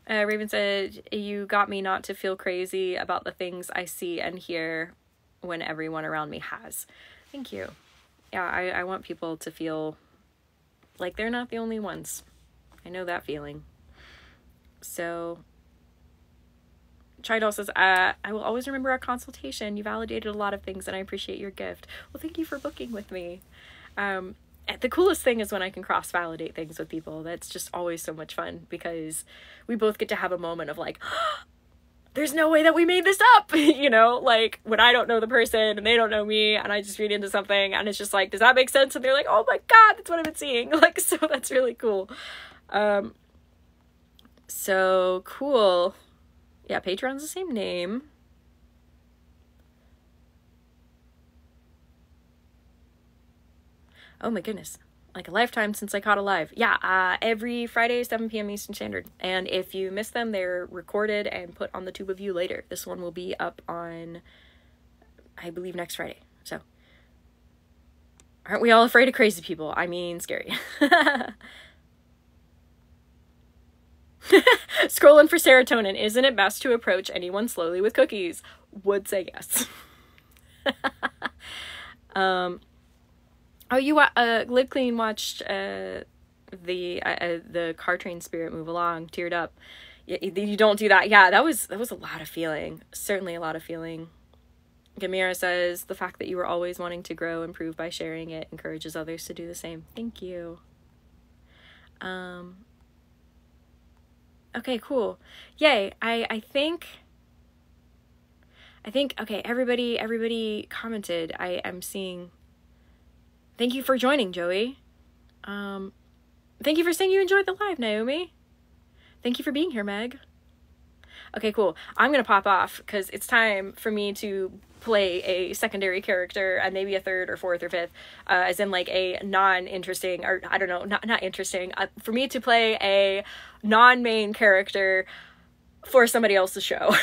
Raven said, you got me not to feel crazy about the things I see and hear when everyone around me has. Thank you. Yeah, I want people to feel like they're not the only ones. I know that feeling. So, Chidal says, I will always remember our consultation. You validated a lot of things and I appreciate your gift. Well, thank you for booking with me. The coolest thing is when I can cross-validate things with people. That's just always so much fun, because we both get to have a moment of like, there's no way that we made this up, you know, like when I don't know the person and they don't know me and I just read into something and it's just like, does that make sense? And they're like, oh my God, that's what I've been seeing. Like, so that's really cool. So cool. Yeah, Patreon's the same name. Oh my goodness. Like a lifetime since I caught a live. Yeah, every Friday, 7 p.m. Eastern Standard. And if you miss them, they're recorded and put on the tube of you later. This one will be up on, I believe, next Friday. So, aren't we all afraid of crazy people? I mean, scary. Scrolling for serotonin. Isn't it best to approach anyone slowly with cookies? Would say yes. Oh, you Live Clean watched the car train spirit move along, teared up. You don't do that. Yeah, that was a lot of feeling. Certainly a lot of feeling. Gamira says, the fact that you were always wanting to grow, improve by sharing it, encourages others to do the same. Thank you. Okay, cool. Yay. I think, okay, everybody commented. I am seeing. Thank you for joining, Joey. Thank you for saying you enjoyed the live, Naomi. Thank you for being here, Meg. Okay, cool. I'm gonna pop off because it's time for me to play a secondary character and maybe a third or fourth or fifth, as in like a non-interesting, or I don't know, not interesting, for me to play a non-main character for somebody else's show.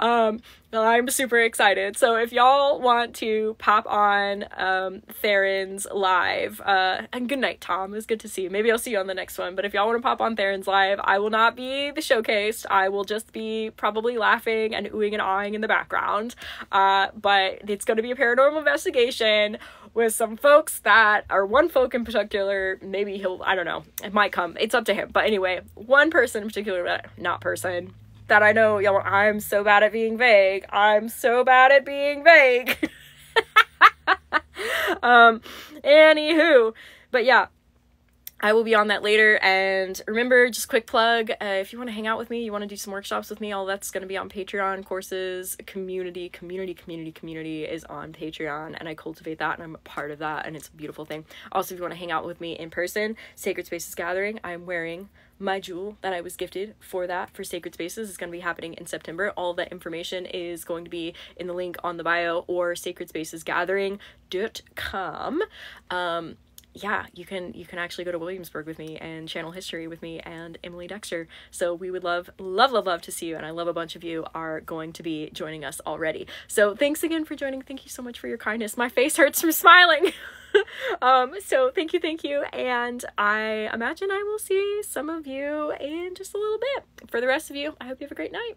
Well, I'm super excited. So if y'all want to pop on Theron's live, and good night, Tom. It was good to see you. Maybe I'll see you on the next one. But if y'all want to pop on Theron's live, I will not be the showcased. I will just be probably laughing and oohing and ahhing in the background. But it's going to be a paranormal investigation with some folks that are one folk in particular. Maybe he'll, I don't know, it might come. It's up to him. But anyway, one person in particular, not person, that I know, y'all, I'm so bad at being vague. I'm so bad at being vague. Anywho, but yeah, I will be on that later. And remember, just quick plug, if you want to hang out with me, you want to do some workshops with me, all that's going to be on Patreon. Courses, community is on Patreon, and I cultivate that, and I'm a part of that, and it's a beautiful thing. Also, if you want to hang out with me in person, Sacred Spaces Gathering, I'm wearing my jewel that I was gifted for that, for Sacred Spaces. Is going to be happening in September. All that information is going to be in the link on the bio or sacredspacesgathering.com. Yeah, you can actually go to Williamsburg with me and channel history with me and Emily Dexter. So we would love to see you, and I love a bunch of you are going to be joining us already. So thanks again for joining. Thank you so much for your kindness. My face hurts from smiling. So thank you, and I imagine I will see some of you in just a little bit. For the rest of you, I hope you have a great night.